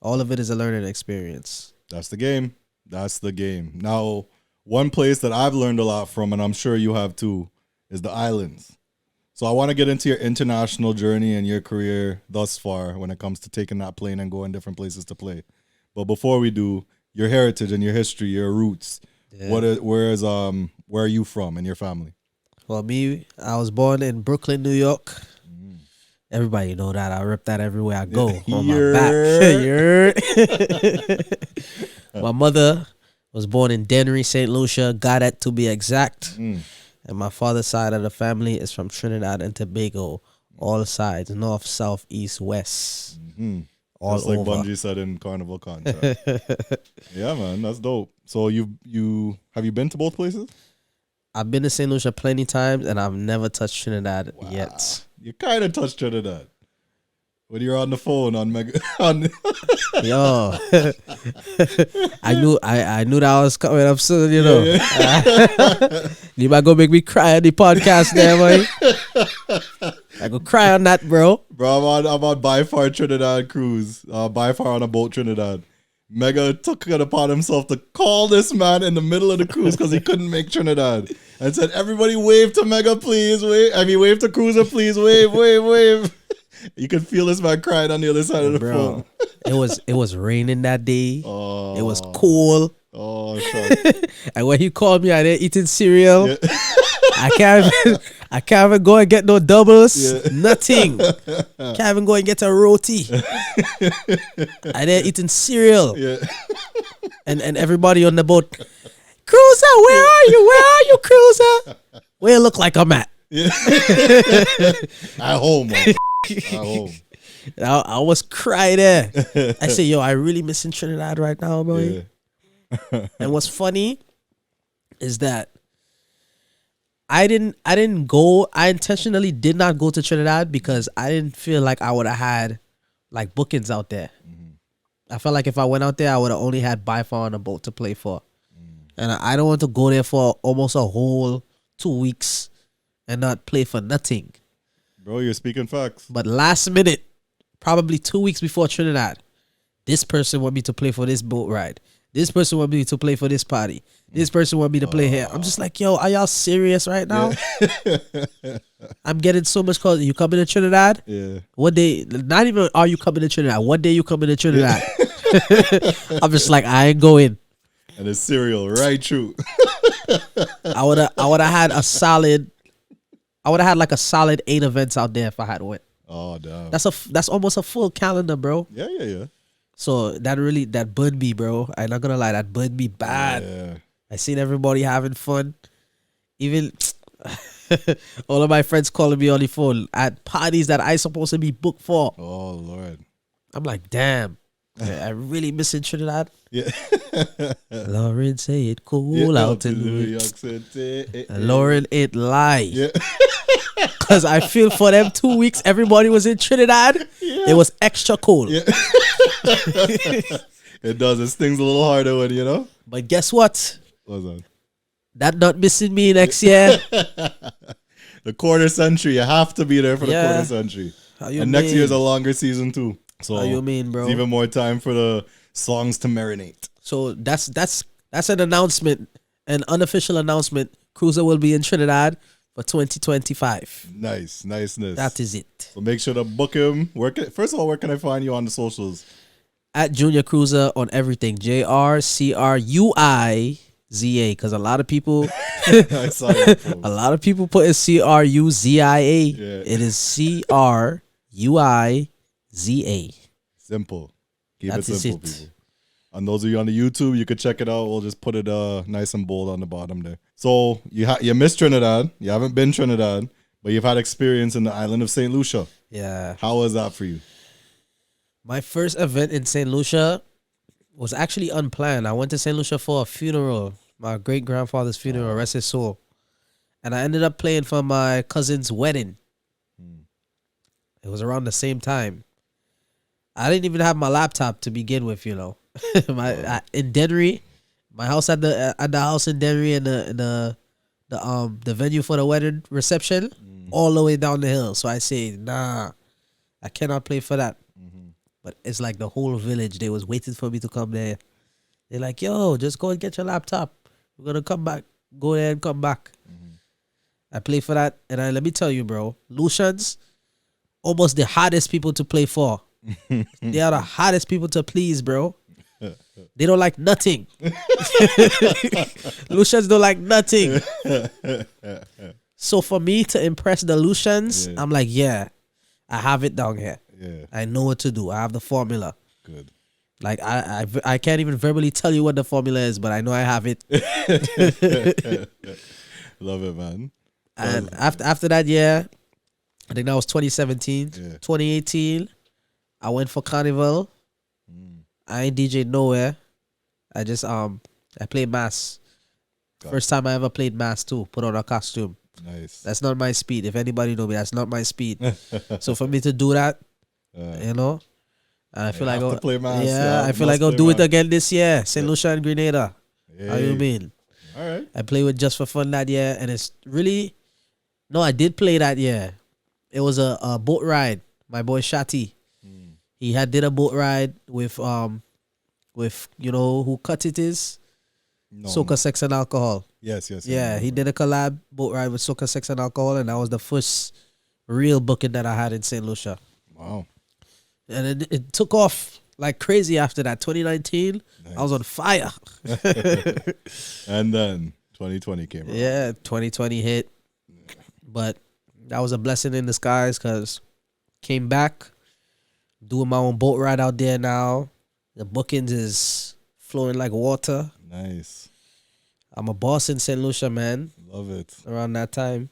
All of it is a learning experience. That's the game. That's the game. Now, one place that I've learned a lot from, and I'm sure you have too, is the islands. So I want to get into your international journey and your career thus far when it comes to taking that plane and going different places to play. But before we do, your heritage and your history, your roots. Yeah. Where are you from and your family? Well, I was born in Brooklyn, New York. Everybody know that. I rip that everywhere I go on my back. My mother was born in Dennery, St. Lucia, Goddard to be exact. And my father's side of the family is from Trinidad and Tobago. All sides, north, south, east, west. All just like over. Bungie said in Carnival Contract. Yeah, man, that's dope. So have you been to both places? I've been to St. Lucia plenty times, and I've never touched Trinidad yet. You kind of touched Trinidad. when you're on the phone on Mega on Yo, I knew that was coming up soon. You know, you might go make me cry on the podcast there, boy. I go cry on that, bro. Bro, I'm on ByFar Trinidad cruise. ByFar on a boat Trinidad. Mega took it upon himself to call this man in the middle of the cruise because he couldn't make Trinidad. And said, everybody wave to Mega, please. Wave to Cruiza, please. Wave. You could feel this man crying on the other side of the phone. It was raining that day. Oh. It was cold. Oh, shit. And when he called me, I didn't eating cereal. Yeah. I can't even go and get no doubles. Yeah. Nothing. Can't even go and get a roti. I didn't eating cereal. Yeah. And everybody on the boat, Cruiza, where are you? Where are you, Cruiza? Where you look like I'm at? Yeah. At home, man. At home. I was crying there. I said, yo, I really missing Trinidad right now, boy. Yeah. And what's funny is that I didn't go. I intentionally did not go to Trinidad because I didn't feel like I would have had like bookings out there. I felt like if I went out there, I would have only had ByFar on a boat to play for. And I don't want to go there for almost a whole 2 weeks and not play for nothing. Bro, you're speaking facts. But last minute, probably 2 weeks before Trinidad, this person want me to play for this boat ride. This person want me to play for this party. This person want me to play here. I'm just like, yo, are y'all serious right now? Yeah. I'm getting so much calls. You coming to Trinidad? Yeah. What day? Not even are you coming to Trinidad. What day you coming to Trinidad? Yeah. I'm just like, I ain't going. And it's cereal, right? True. I would have had a solid. I would have had like a solid 8 events out there if I had went. Oh damn. That's almost a full calendar, bro. Yeah. So that burned me, bro. I'm not gonna lie, that burned me bad. Yeah. I seen everybody having fun. Even all of my friends calling me on the phone at parties that I supposed to be booked for. Oh Lord. I'm like, damn. I really missing Trinidad. Yeah. Lauren say it cool out in New York City. Lauren it lie. Yeah. Cause I feel for them 2 weeks everybody was in Trinidad. Yeah. It was extra cold. Yeah. It does. It stings a little harder when you know. But guess what? What's that? That not missing me next year. The quarter century. You have to be there for the quarter century. And next year's a longer season too. So how you mean, bro? It's even more time for the songs to marinate. So that's an announcement, an unofficial announcement. Cruiza will be in Trinidad for 2025. Nice. That is it. So make sure to book him. First of all, where can I find you on the socials? At Junior Cruiza on everything. JRCRUIZA. Because a lot of people I saw that post. A lot of people put it CRUZIA. Yeah. It is CRUIZA. Simple. Keep That it is simple, it. people. And those of you on the YouTube, you could check it out. We'll just put it nice and bold on the bottom there. So you missed Trinidad. You haven't been Trinidad, but you've had experience in the island of St. Lucia. Yeah. How was that for you? My first event in St. Lucia was actually unplanned. I went to St. Lucia for a funeral. My great-grandfather's funeral, rest his soul. And I ended up playing for my cousin's wedding. It was around the same time. I didn't even have my laptop to begin with, you know. In Dennery, my house at the house in Dennery and the venue for the wedding reception, all the way down the hill. So I say, nah, I cannot play for that. But it's like the whole village, they was waiting for me to come there. They're like, yo, just go and get your laptop. We're gonna come back. Go there and come back. I play for that, and let me tell you, bro, Lucians, almost the hardest people to play for. They are the hardest people to please, bro. They don't like nothing. Lucians don't like nothing. So for me to impress the Lucians, I'm like, yeah, I have it down here. Yeah. I know what to do. I have the formula. Good. Like I can't even verbally tell you what the formula is, but I know I have it. Love it, man. And after that year, I think that was 2017. 2018, I went for Carnival. I ain't DJ nowhere. I just I played mass. First time I ever played mass too. Put on a costume. Nice. That's not my speed. If anybody know me, that's not my speed. So for me to do that, you know. And I feel like have to play mass, yeah, yeah, I feel must like I'll play do it mass. again this year. St. Lucia and Grenada. How you Hey. mean? All right. I played with Just for Fun that year, and it's really no. I did play that year. It was a boat ride. My boy Shati, he did a boat ride with you know who Cut It is, No, Soca, Sex and Alcohol. Yes, yes. Yeah, he did a collab boat ride with Soca, Sex and Alcohol, and that was the first real booking that I had in St. Lucia. Wow. And it took off like crazy after that. 2019, I was on fire. And then 2020 came around. Yeah, 2020 hit. But that was a blessing in disguise because came back, doing my own boat ride out there now. The bookings is flowing like water. Nice. I'm a boss in St. Lucia, man. Love it. Around that time.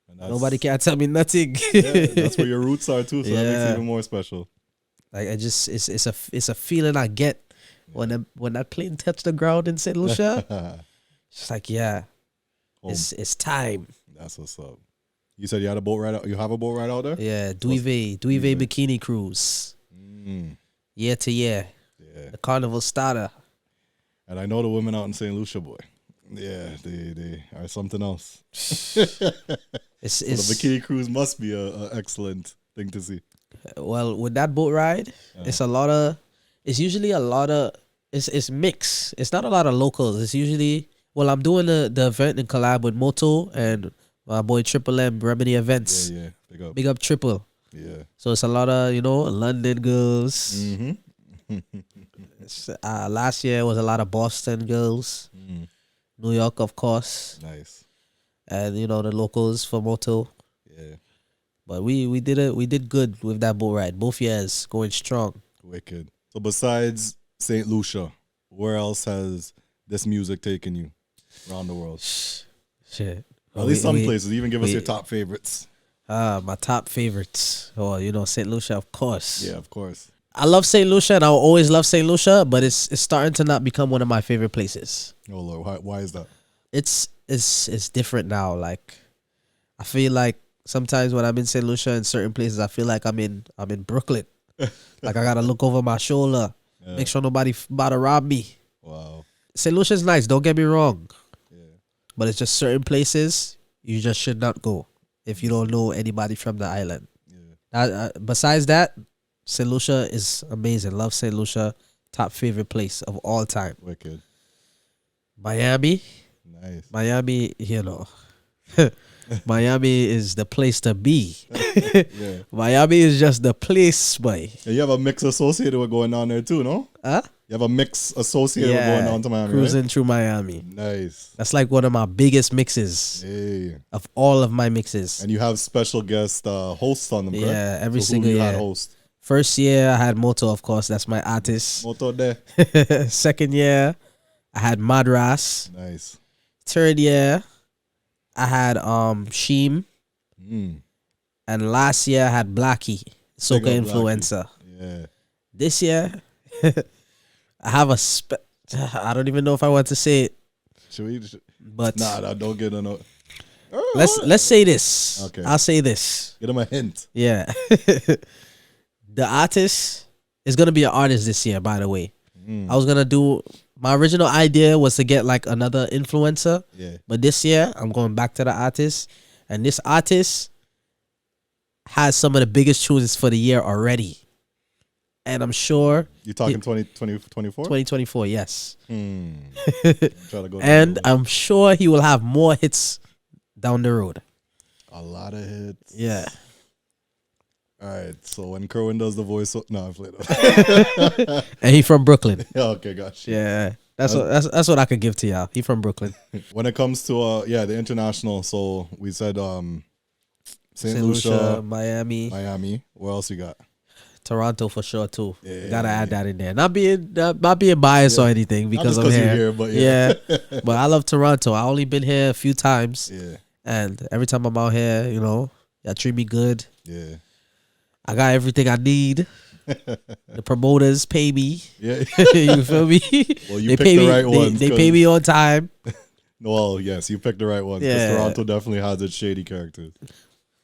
And that's, Nobody can tell me nothing. Yeah, that's where your roots are too, so that makes Yeah. it even more special. Like it's a feeling I get when that plane touched the ground in St. Lucia. It's like, yeah, Home. it's time. That's what's up. You said you had a boat ride out. You have a boat ride out there? Yeah, Duval Bikini Cruise. Year to year. Yeah. The carnival starter. And I know the women out in St. Lucia, boy. Yeah, they are something else. It's So the bikini cruise must be a excellent thing to see. well, with that boat ride, it's usually a lot of it's mixed. It's not a lot of locals. It's usually I'm doing the event in collab with Moto and my boy Triple M Remedy Events. Yeah. Big up Triple. Yeah. So it's a lot of, London girls. Last year was a lot of Boston girls. New York, of course. Nice. And, the locals for Moto. Yeah. But we did good with that boat ride. Both years going strong. Wicked. So besides St. Lucia, where else has this music taken you around the world? Shit. At least some places. Even give us your top favorites. My top favorites. Oh, St. Lucia, of course. Yeah, of course. I love St. Lucia and I'll always love St. Lucia, but it's starting to not become one of my favorite places. Oh Lord, why is that? It's different now. Like, I feel like sometimes when I'm in St. Lucia in certain places, I feel like I'm in Brooklyn. Like I gotta look over my shoulder, make sure nobody about to rob me. Wow. St. Lucia's nice, don't get me wrong. Yeah. But it's just certain places you just should not go if you don't know anybody from the island. Yeah. Besides that, St. Lucia is amazing. Love St. Lucia. Top favorite place of all time. Wicked. Miami. Nice. Miami, Miami is the place to be. Yeah. Miami is just the place, boy. And you have a mix associated with going down there too, no? Huh? You have a mix associated with going down to Miami, cruising right? through Miami. Nice. That's like one of my biggest mixes Hey. of all of my mixes. And you have special guest hosts on them, correct? Yeah, every So single who you year. had host? First year, I had Moto, of course. That's my artist. Moto there. Second year, I had Madras. Nice. Third year, I had Sheem. And last year, I had Blackie, soca Big up influencer. Blackie. Yeah. This year, I have I don't even know if I want to say it, Should we? but Nah, don't get a note. let's say this. Okay. I'll say this. Get him a hint. Yeah. The artist is gonna be an artist this year, by the way. I was gonna do my original idea was to get like another influencer. Yeah. But this year I'm going back to the artist. And this artist has some of the biggest tunes for the year already. And I'm sure You talking 2024? 2024, yes. Try to go And down I'm sure he will have more hits down the road. a lot of hits. Yeah. All right. So when Kerwin does the voice, no, I'm playing. And he from Brooklyn. Okay, gotcha. Yeah. That's what I could give to y'all. He from Brooklyn. When it comes to the international, so we said St. Lucia, Lucia, Miami, Miami. Where else you got? Toronto for sure too. Yeah, Gotta add that in there. Not being biased or anything because just I'm 'cause you're here. here, but yeah. But I love Toronto. I only been here a few times, Yeah. and every time I'm out here, y'all treat me good. Yeah. I got everything I need. The promoters pay me. Yeah. You feel me? Well, you They picked pay the me. right ones. They pay me on time. Well, yes, you picked the right ones. Yeah. Because Toronto definitely has its shady characters.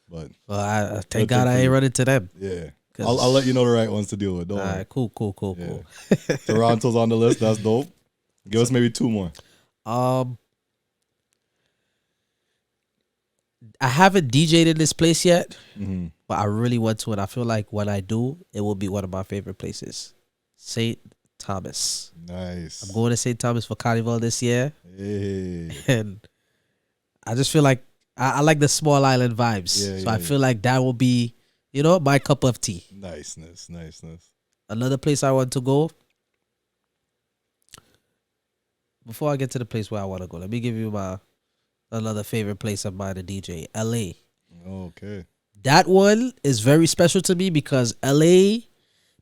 But Well, I thank Good God thing I for ain't you. running to them. yeah. I'll let you know the right ones to deal with. Don't All worry. right, cool. Toronto's on the list. That's dope. Give us maybe 2 more. I haven't DJ'd in this place yet, Mm-hmm. but I really want to, and I feel like when I do, it will be one of my favorite places. St. Thomas. Nice. I'm going to St. Thomas for Carnival this year, Hey. and I just feel like I like the small island vibes. Yeah, so I yeah. feel like that will be, my cup of tea. Niceness. Another place I want to go. Before I get to the place where I want to go, let me give you another favorite place of mine to DJ, LA. Okay. That one is very special to me because LA,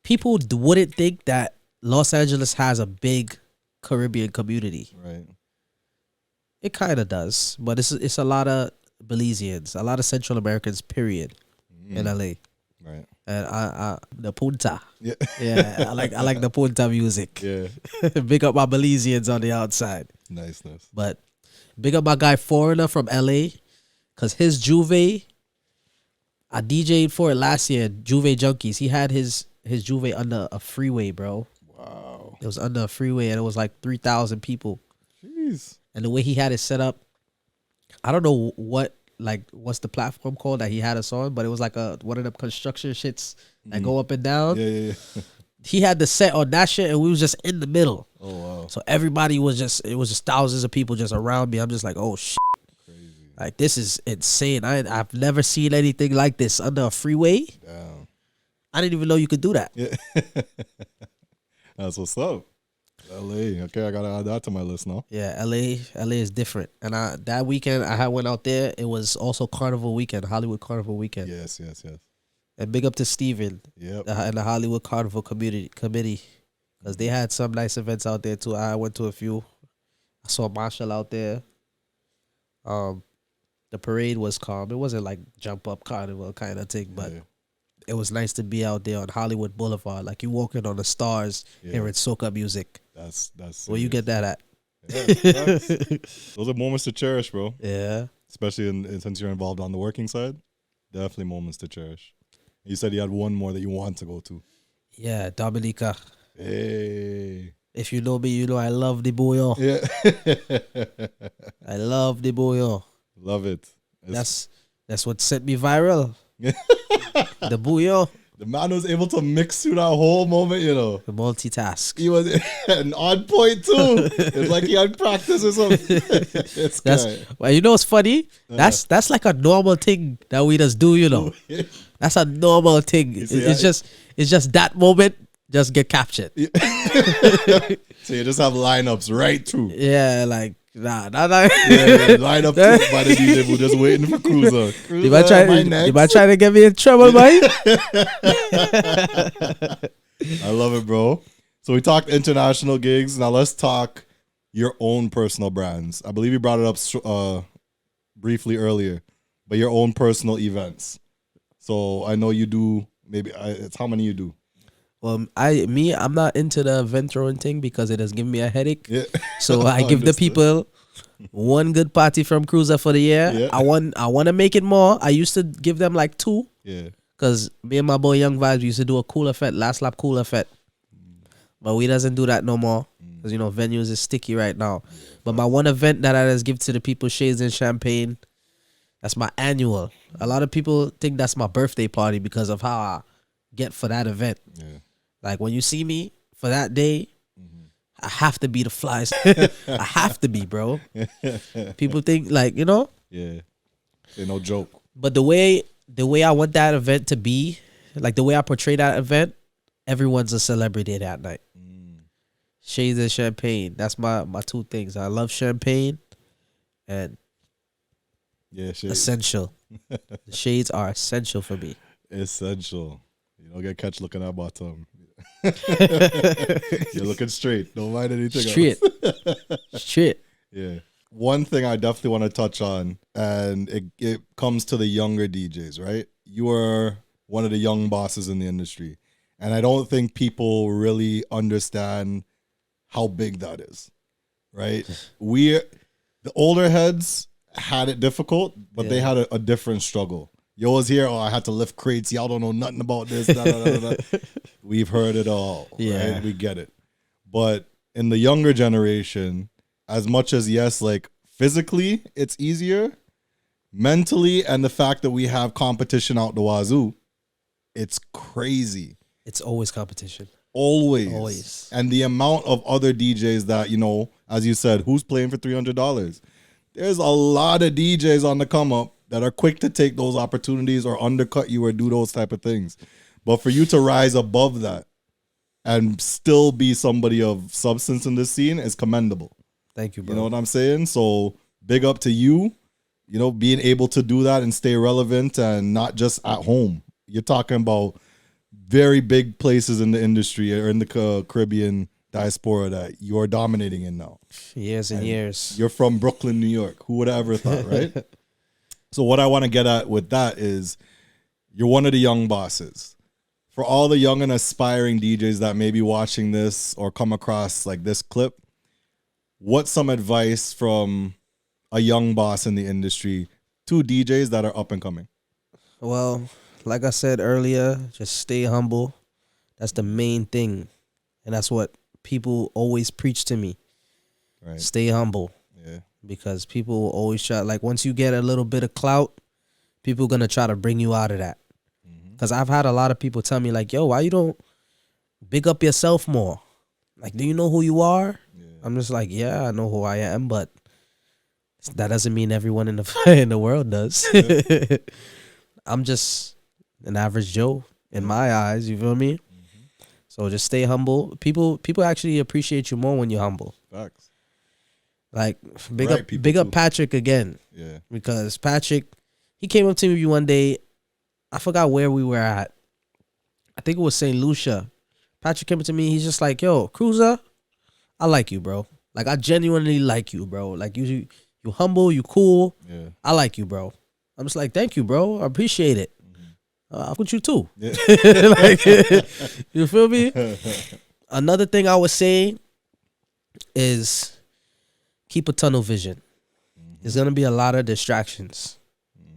people wouldn't think that Los Angeles has a big Caribbean community. Right. It kind of does, but it's a lot of Belizeans, a lot of Central Americans, period, in LA. Right. And I the punta. Yeah. Yeah, I like the punta music. Yeah. Big up my Belizeans on the outside. Niceness. But big up my guy Foreigner from LA, cause his Juve, I DJ'd for it last year. Juve Junkies. He had his Juve under a freeway, bro. Wow. It was under a freeway, and it was like 3,000 people. Jeez. And the way he had it set up, I don't know what's the platform called that he had us on, but it was like one of them construction shits that go up and down. Yeah. He had the set on that shit, and we was just in the middle. Oh wow. So everybody was it was just thousands of people just around me. I'm just like, oh shit. Crazy. Like, this is insane. I've never seen anything like this under a freeway. Damn. I didn't even know you could do that. Yeah. That's what's up. LA. Okay, I gotta add that to my list now. Yeah, LA is different. And that weekend I went out there. It was also Carnival weekend, Hollywood Carnival weekend. Yes. And big up to Steven Yep. and the Hollywood Carnival committee, because they had some nice events out there too. I went to a few. I saw Marshall out there. The parade was calm. It wasn't like jump up carnival kind of thing, but Yeah. it was nice to be out there on Hollywood Boulevard, like you walking on the stars, hearing soca music. That's Where you get that at? Yeah, those are moments to cherish, bro. Yeah. Especially since you're involved on the working side. Definitely moments to cherish. You said you had one more that you want to go to. Yeah, Dominica. Hey. If you know me, you know I love the bouillon. Yeah. I love the bouillon. Love it. That's what sent me viral. The bouillon. The man was able to mix through that whole moment, The multitask. He was an on point too. It's like he had practice or something. Well, you know what's funny? That's like a normal thing that we just do, That's a normal thing. It's just that moment just get captured. So you just have lineups right through. Yeah, like nah. Yeah, line up by the DJ who just waiting for Cruiza. You might try to get me in trouble, boy. I love it, bro. So we talked international gigs. Now let's talk your own personal brands. I believe you brought it up briefly earlier, but your own personal events. So I know you do. It's how many you do? Well, I'm not into the event throwing thing because it has given me a headache. Yeah. So I give the people one good party from Cruiza for the year. Yeah. I want to make it more. I used to give them like 2. Yeah. Because me and my boy Young Vibes used to do a cooler fete, last lap cooler fete. But we doesn't do that no more. Because, venues is sticky right now. But my one event that I just give to the people, Shades and Champagne, that's my annual. A lot of people think that's my birthday party because of how I get for that event. Yeah. Like, when you see me for that day, I have to be the flies. I have to be, bro. People think, Yeah. Ain't no joke. But the way I want that event to be, like the way I portray that event, everyone's a celebrity that night. Shades and Champagne. That's my 2 things. I love champagne and Shades. essential. The shades are essential for me. Essential. You don't get catch looking at bottom. You're looking straight. Don't mind anything else. Straight. Yeah. One thing I definitely want to touch on, and it comes to the younger DJs, right? You are one of the young bosses in the industry. And I don't think people really understand how big that is, right? The older heads had it difficult, but they had a different struggle. Yo was here. Oh, I had to lift crates. Y'all don't know nothing about this. Da, da, da, da. We've heard it all. Yeah. Right? We get it. But in the younger generation, as much as yes, like physically it's easier, mentally, and the fact that we have competition out the wazoo, it's crazy. It's always competition. Always. And the amount of other DJs that, you know, as you said, who's playing for $300? There's a lot of DJs on the come up that are quick to take those opportunities or undercut you or do those type of things. But for you to rise above that and still be somebody of substance in this scene is commendable. Thank you, bro. You know what I'm saying? So big up to you, you know, being able to do that and stay relevant and not just at home. You're talking about very big places in the industry or in the Caribbean diaspora that you're dominating in now. Years and years. You're from Brooklyn, New York. Who would have ever thought, right? So what I want to get at with that is you're one of the young bosses. For all the young and aspiring DJs that may be watching this or come across like this clip, what's some advice from a young boss in the industry to DJs that are up and coming? Well, like I said earlier, just stay humble. That's the main thing. And that's what people always preach to me. Right. Stay humble. Yeah. Because people will always try, like once you get a little bit of clout, people are going to try to bring you out of that. Because I've had a lot of people tell me like, yo, why you don't big up yourself more? Like, do you know who you are? Yeah. I'm just like, yeah, I know who I am, but that doesn't mean everyone in the in the world does. Yeah. I'm just an average Joe in my eyes, you feel me? So just stay humble. People actually appreciate you more when you're humble. Facts. Like big up Patrick again. Yeah. Because Patrick, he came up to me one day. I forgot where we were at. I think it was St. Lucia. Patrick came up to me. He's just like, yo, Cruiza, I like you, bro. Like, I genuinely like you, bro. Like, you humble, you cool. Yeah. I like you, bro. I'm just like, thank you, bro. I appreciate it. I want you too. Yeah. Like, you feel me? Another thing I would say is keep a tunnel vision. There's going to be a lot of distractions.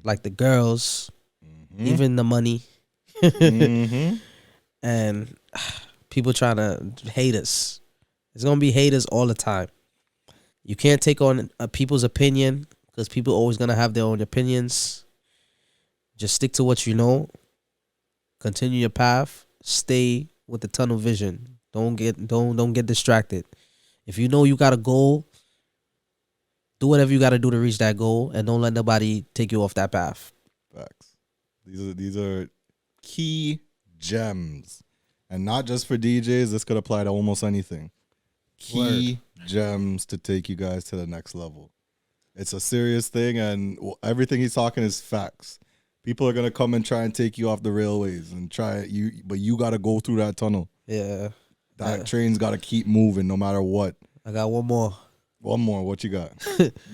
Like the girls, even the money. And people trying to hate us. There's going to be haters all the time. You can't take on people's opinion because people are always going to have their own opinions. Just stick to what you know. Continue your path. Stay with the tunnel vision. Don't get distracted. If you know you got a goal, do whatever you got to do to reach that goal, and don't let nobody take you off that path. Facts. These are key gems, and not just for DJs. This could apply to almost anything. Key gems to take you guys to the next level. It's a serious thing, and everything he's talking is facts. People are gonna come and try and take you off the railways and but you gotta go through that tunnel. Yeah, that train's gotta keep moving no matter what. I got one more. One more. What you got?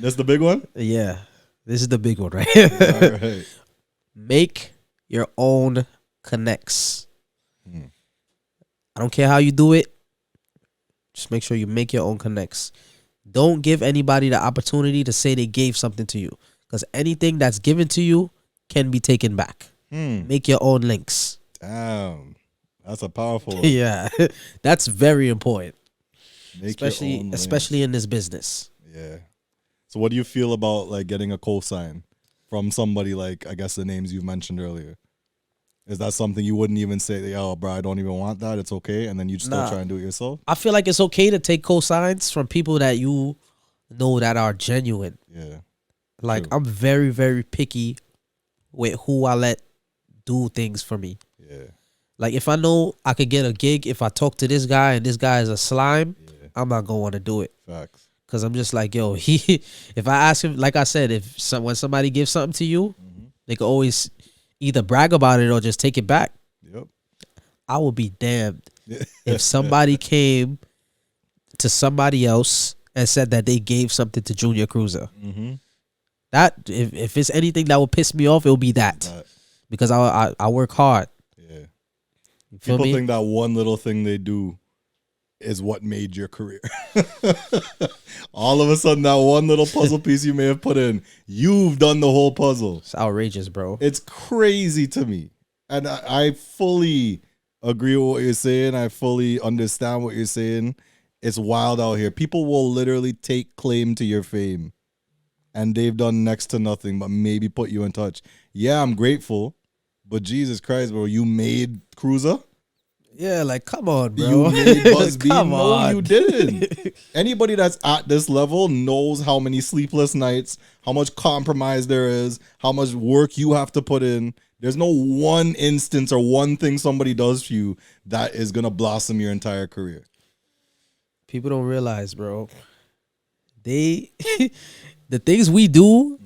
That's the big one? Yeah, this is the big one right here. All right. Make your own connects. I don't care how you do it. Just make sure you make your own connects. Don't give anybody the opportunity to say they gave something to you, because anything that's given to you can be taken back. Make your own links. Damn, that's a powerful one. Yeah, that's very important. Especially in this business. Yeah. So what do you feel about like getting a cosign from somebody like, I guess the names you've mentioned earlier? Is that something you wouldn't even say, oh, bro, I don't even want that, it's okay, and then you still try and do it yourself? I feel like it's okay to take cosigns from people that you know that are genuine. Yeah. Like, true. I'm very, very picky with who I let do things for me. Yeah. Like, if I know I could get a gig if I talk to this guy and this guy is a slime, I'm not going to want to do it. Facts. Because I'm just like, yo, if I ask him, like I said, when somebody gives something to you, they can always either brag about it or just take it back. Yep. I would be damned if somebody came to somebody else and said that they gave something to Junior Cruiza. That if it's anything that would piss me off, it'll be that. Because I work hard. Yeah. You feel People me? think that one little thing they do is what made your career. All of a sudden, that one little puzzle piece you may have put in, you've done the whole puzzle. It's outrageous, bro. It's crazy to me. And I fully agree with what you're saying. I fully understand what you're saying. It's wild out here. People will literally take claim to your fame. And they've done next to nothing but maybe put you in touch. Yeah, I'm grateful. But Jesus Christ, bro, you made Cruiza? Yeah, like, come on, bro. You made BuzzBee? Come No, on. you didn't. Anybody that's at this level knows how many sleepless nights, how much compromise there is, how much work you have to put in. There's no one instance or one thing somebody does for you that is going to blossom your entire career. People don't realize, bro. The things we do,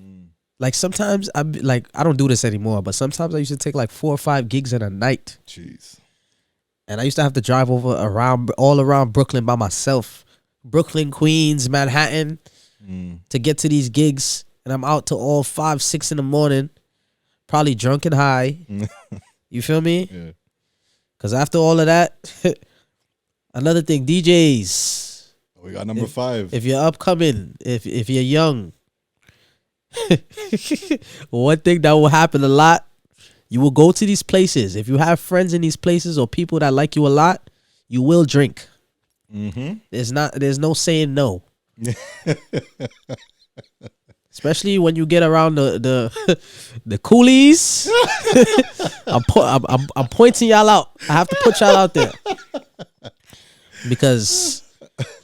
like sometimes I don't do this anymore, but sometimes I used to take like 4 or 5 gigs in a night. Jeez. And I used to have to drive all around Brooklyn by myself. Brooklyn, Queens, Manhattan, to get to these gigs. And I'm out to all 5, 6 in the morning, probably drunk and high. You feel me? Yeah. Because after all of that, another thing, DJs. We got number 5. If you're upcoming, if you're young, one thing that will happen a lot, you will go to these places. If you have friends in these places or people that like you a lot, you will drink. There's no saying no. Especially when you get around the coolies. I'm pointing y'all out. I have to put y'all out there because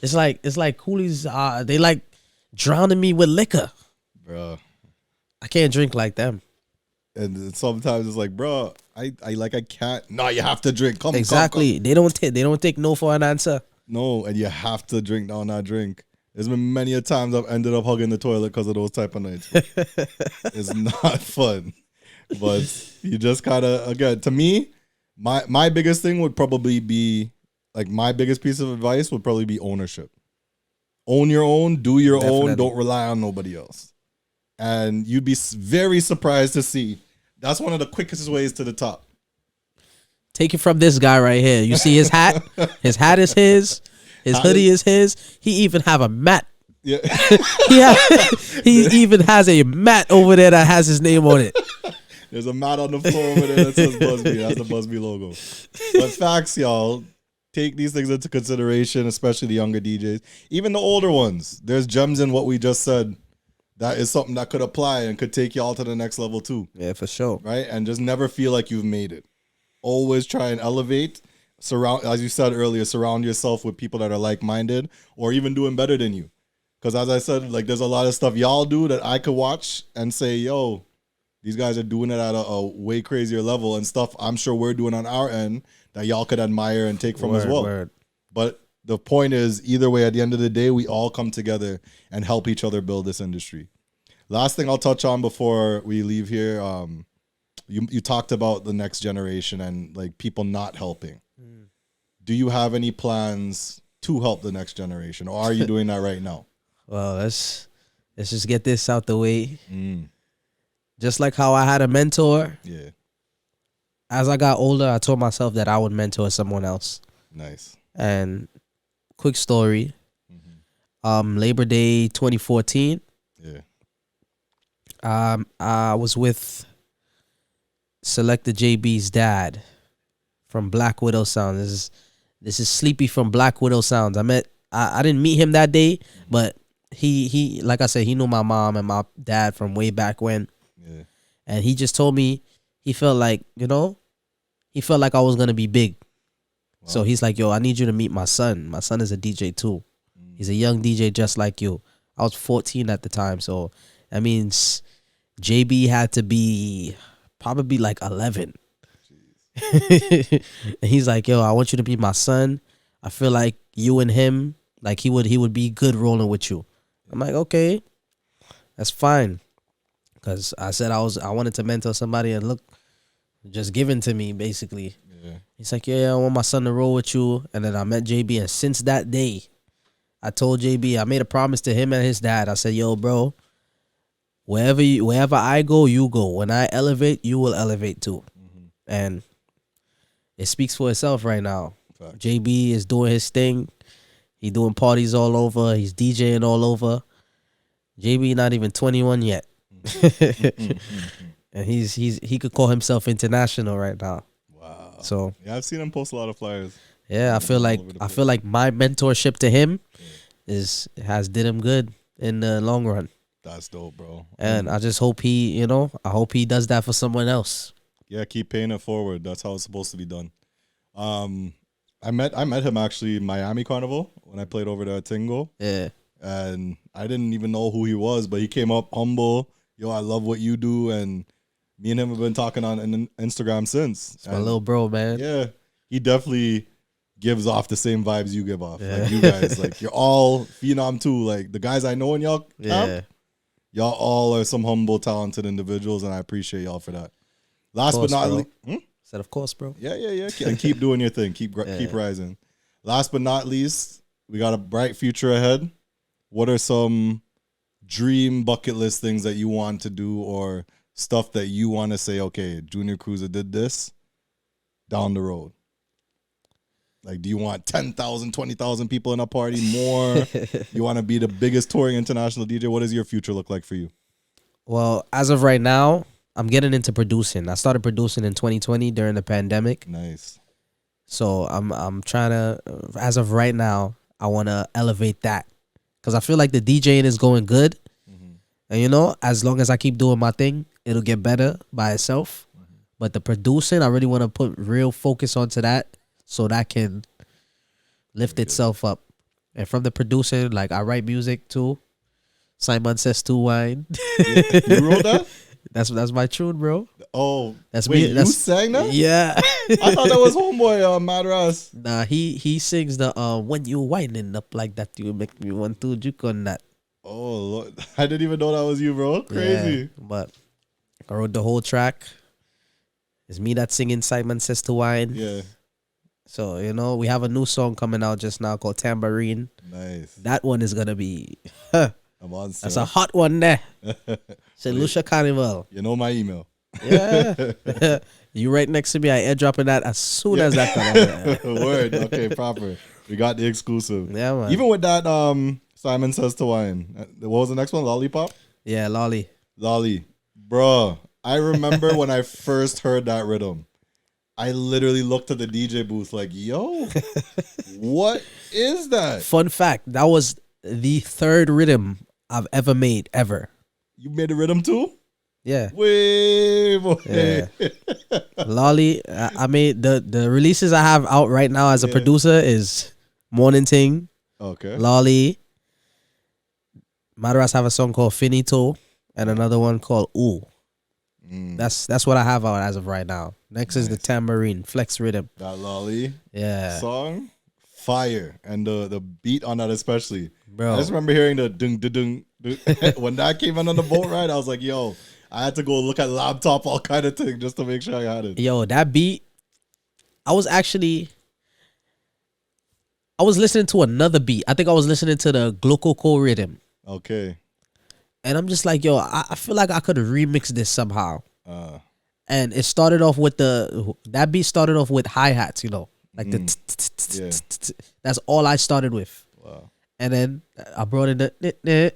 it's like coolies. They like drowning me with liquor, Bro. I can't drink like them. And sometimes it's like, bro, I can't. No, you have to drink. Come, Exactly. Come. They don't take no for an answer. No, and you have to drink down that drink. There's been many a times I've ended up hugging the toilet because of those type of nights. It's not fun. But you just gotta, again, to me, my biggest thing would probably be, like, my biggest piece of advice would probably be ownership. Own your own, do your Definitely. own, don't rely on nobody else. And you'd be very surprised to see. That's one of the quickest ways to the top. Take it from this guy right here. You see his hat? His hat is his. His hoodie is his. He even have a mat. Yeah. He even has a mat over there that has his name on it. There's a mat on the floor over there that says BuzzBee. That's the BuzzBee logo. But facts, y'all. Take these things into consideration, especially the younger DJs. Even the older ones. There's gems in what we just said. That is something that could apply and could take y'all to the next level too. Yeah, for sure. Right? And just never feel like you've made it. Always try and elevate. Surround, as you said earlier, surround yourself with people that are like-minded or even doing better than you. Because as I said, like, there's a lot of stuff y'all do that I could watch and say, yo, these guys are doing it at a way crazier level, and stuff I'm sure we're doing on our end that y'all could admire and take from as well. Word. But the point is, either way, at the end of the day, we all come together and help each other build this industry. Last thing I'll touch on before we leave here, you talked about the next generation and like people not helping. Do you have any plans to help the next generation, or are you doing that right now? Well, let's just get this out the way. Just like how I had a mentor. Yeah. As I got older, I told myself that I would mentor someone else. Nice. And quick story. Labor Day 2014. Yeah. I was with Selectah JB's dad from Black Widow Sounds. This is Sleepy from Black Widow Sounds. I didn't meet him that day, but he like I said, he knew my mom and my dad from way back when. Yeah. And he just told me he felt like, he felt like I was gonna be big. Wow. So he's like, yo, I need you to meet my son. My son is a DJ too. He's a young DJ just like you. I was 14 at the time, so that means JB had to be probably like 11. And he's like, yo, I want you to be my son. I feel like you and him, like he would be good rolling with you. I'm like, okay, that's fine. Cause I said I wanted to mentor somebody, and look, just given to me basically. Yeah. He's like, yeah, I want my son to roll with you. And then I met JB, and since that day, I told JB, I made a promise to him and his dad. I said, yo, bro, wherever I go, you go. When I elevate, you will elevate too. And it speaks for itself right now. Fact. JB is doing his thing. He doing parties all over. He's DJing all over. JB not even 21 yet. And he could call himself international right now. Wow. So yeah, I've seen him post a lot of flyers. yeah, I feel like my mentorship to him has did him good in the long run. That's dope, bro. And I just hope I hope he does that for someone else. Yeah, keep paying it forward. That's how it's supposed to be done. I met him actually in Miami Carnival when I played over there at Tingo. Yeah. And I didn't even know who he was, but he came up humble. Yo, I love what you do, and me and him have been talking on Instagram since. It's my little bro, man. Yeah, he definitely gives off the same vibes you give off. Yeah. Like you guys, like you're all phenom too. Like the guys I know in y'all camp, y'all all are some humble, talented individuals, and I appreciate y'all for that. Last but not least, said of course, bro. Yeah. And keep doing your thing. Keep rising. Last but not least, we got a bright future ahead. What are some dream bucket list things that you want to do, or stuff that you want to say, okay, Junior Cruiza did this down the road? Like, do you want 10,000, 20,000 people in a party, more? You want to be the biggest touring international DJ? What does your future look like for you? Well, as of right now, I'm getting into producing. I started producing in 2020 during the pandemic. Nice. So I'm trying to, as of right now, I want to elevate that. Because I feel like the DJing is going good. And, as long as I keep doing my thing, it'll get better by itself. But the producing, I really want to put real focus onto that so that can lift itself up. And from the producing, like, I write music too. Simon Says to Wine. You wrote that? That's my tune, bro. Oh, that's wait, me. You sang that? Yeah. I thought that was Homeboy Madras. Nah, he sings the when you winding up like that, you make me want to juke on that. Oh Lord, I didn't even know that was you, bro. Crazy. Yeah, but I wrote the whole track. It's me that's singing Simon Says to Wine. Yeah. So we have a new song coming out just now called Tambourine. Nice. That one is gonna be. That's a hot one there. St. Lucia Carnival. You know my email. Yeah. You right next to me. I airdropping that as soon as that comes out. Word. Okay, proper. We got the exclusive. Yeah, man. Even with that, Simon Says to Wine. What was the next one? Lollipop? Yeah, Lolly. Bruh, I remember when I first heard that rhythm. I literally looked at the DJ booth like, yo, what is that? Fun fact, that was the third rhythm I've ever made, ever. You made a rhythm too? Yeah. Way boy. Yeah. Lolly, I made the releases I have out right now as a producer is Morning Ting, okay, Lolly. Madras have a song called Finito and another one called Ooh. That's what I have out as of right now. Next is the Tambourine, Flex Rhythm. That Lolly song, fire. And the beat on that especially. Bro. I just remember hearing the dung dung dung. When that came in on the boat ride, I was like, yo, I had to go look at laptop, all kind of thing, just to make sure I had it. Yo, that beat, I was listening to another beat. I think I was listening to the Glocoko rhythm. Okay. And I'm just like, yo, I feel like I could remix this somehow. And it started off with that beat started off with hi-hats, like that's all I started with. Wow. And then I brought in the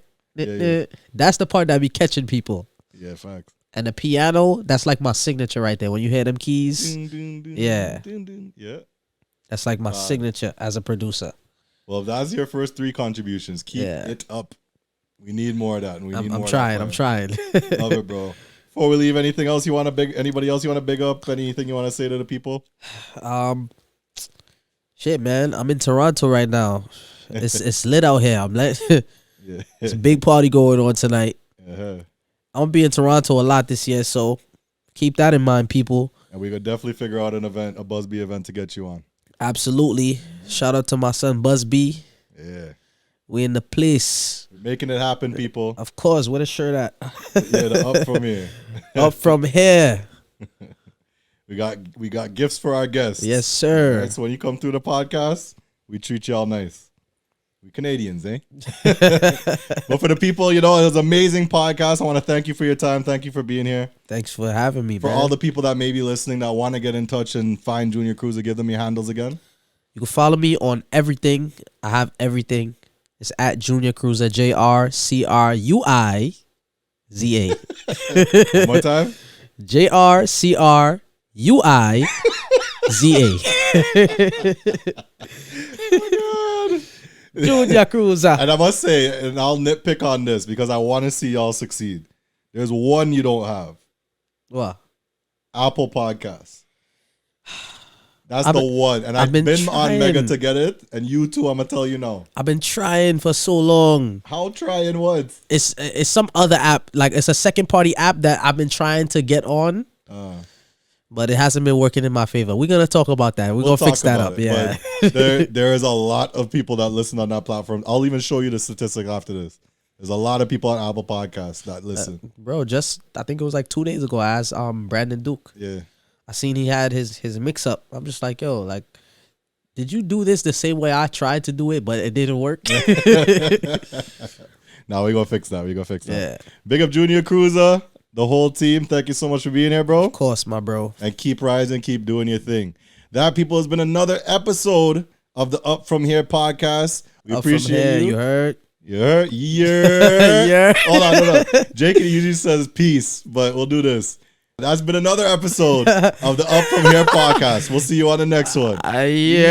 that's the part that be catching people. Yeah, facts. And the piano, that's like my signature right there. When you hear them keys, Yeah. That's like my signature as a producer. Well, if that's your first 3 contributions, keep it up. We need more of that. And I'm trying. Love it, bro. Before we leave, anything else you want to anybody else you want to big up? Anything you want to say to the people? Shit, man. I'm in Toronto right now. It's lit out here. I'm like, it's a big party going on tonight. I'm gonna be in Toronto a lot this year, so keep that in mind, people. And we could definitely figure out an event, a Busby event, to get you on. Absolutely. Shout out to my son Busby. Yeah. We in the place. We're making it happen, people. Of course. Where the shirt at? Yeah, the Up From Here. Up From Here. We got gifts for our guests. Yes, sir. Right, so when you come through the podcast, we treat y'all nice. We Canadians, eh? But for the people, it was an amazing podcast. I want to thank you for your time. Thank you for being here. Thanks for having me, For man. all the people that may be listening that want to get in touch and find Junior Cruiza, give them your handles again. You can follow me on everything. I have everything. It's at Junior Cruiza, JRCRUIZA. One more time. JRCRUIZA. Junior Cruiza. And I must say, and I'll nitpick on this because I want to see y'all succeed. There's one you don't have. What? Apple Podcasts. That's the one. And I've been on Mega to get it. And you too, I'm going to tell you now. I've been trying for so long. How trying what? It's some other app. Like, it's a second party app that I've been trying to get on. But it hasn't been working in my favor. We're going to talk about that. We're going to fix that up. Yeah. There is a lot of people that listen on that platform. I'll even show you the statistic after this. There's a lot of people on Apple Podcasts that listen. Bro, I think it was like 2 days ago, I asked Brandon Duke. Yeah. I seen he had his mix up. I'm just like, yo, like, did you do this the same way I tried to do it, but it didn't work? Now we're going to fix that. Yeah. Big up Junior Cruiza, the whole team. Thank you so much for being here, bro. Of course, my bro. And keep rising, keep doing your thing. That, people, has been another episode of the Up From Here podcast. We appreciate you. You heard? Yeah. Yeah. Hold on. Jake usually says peace, but we'll do this. That's been another episode of the Up From Here podcast. We'll see you on the next one. Yeah.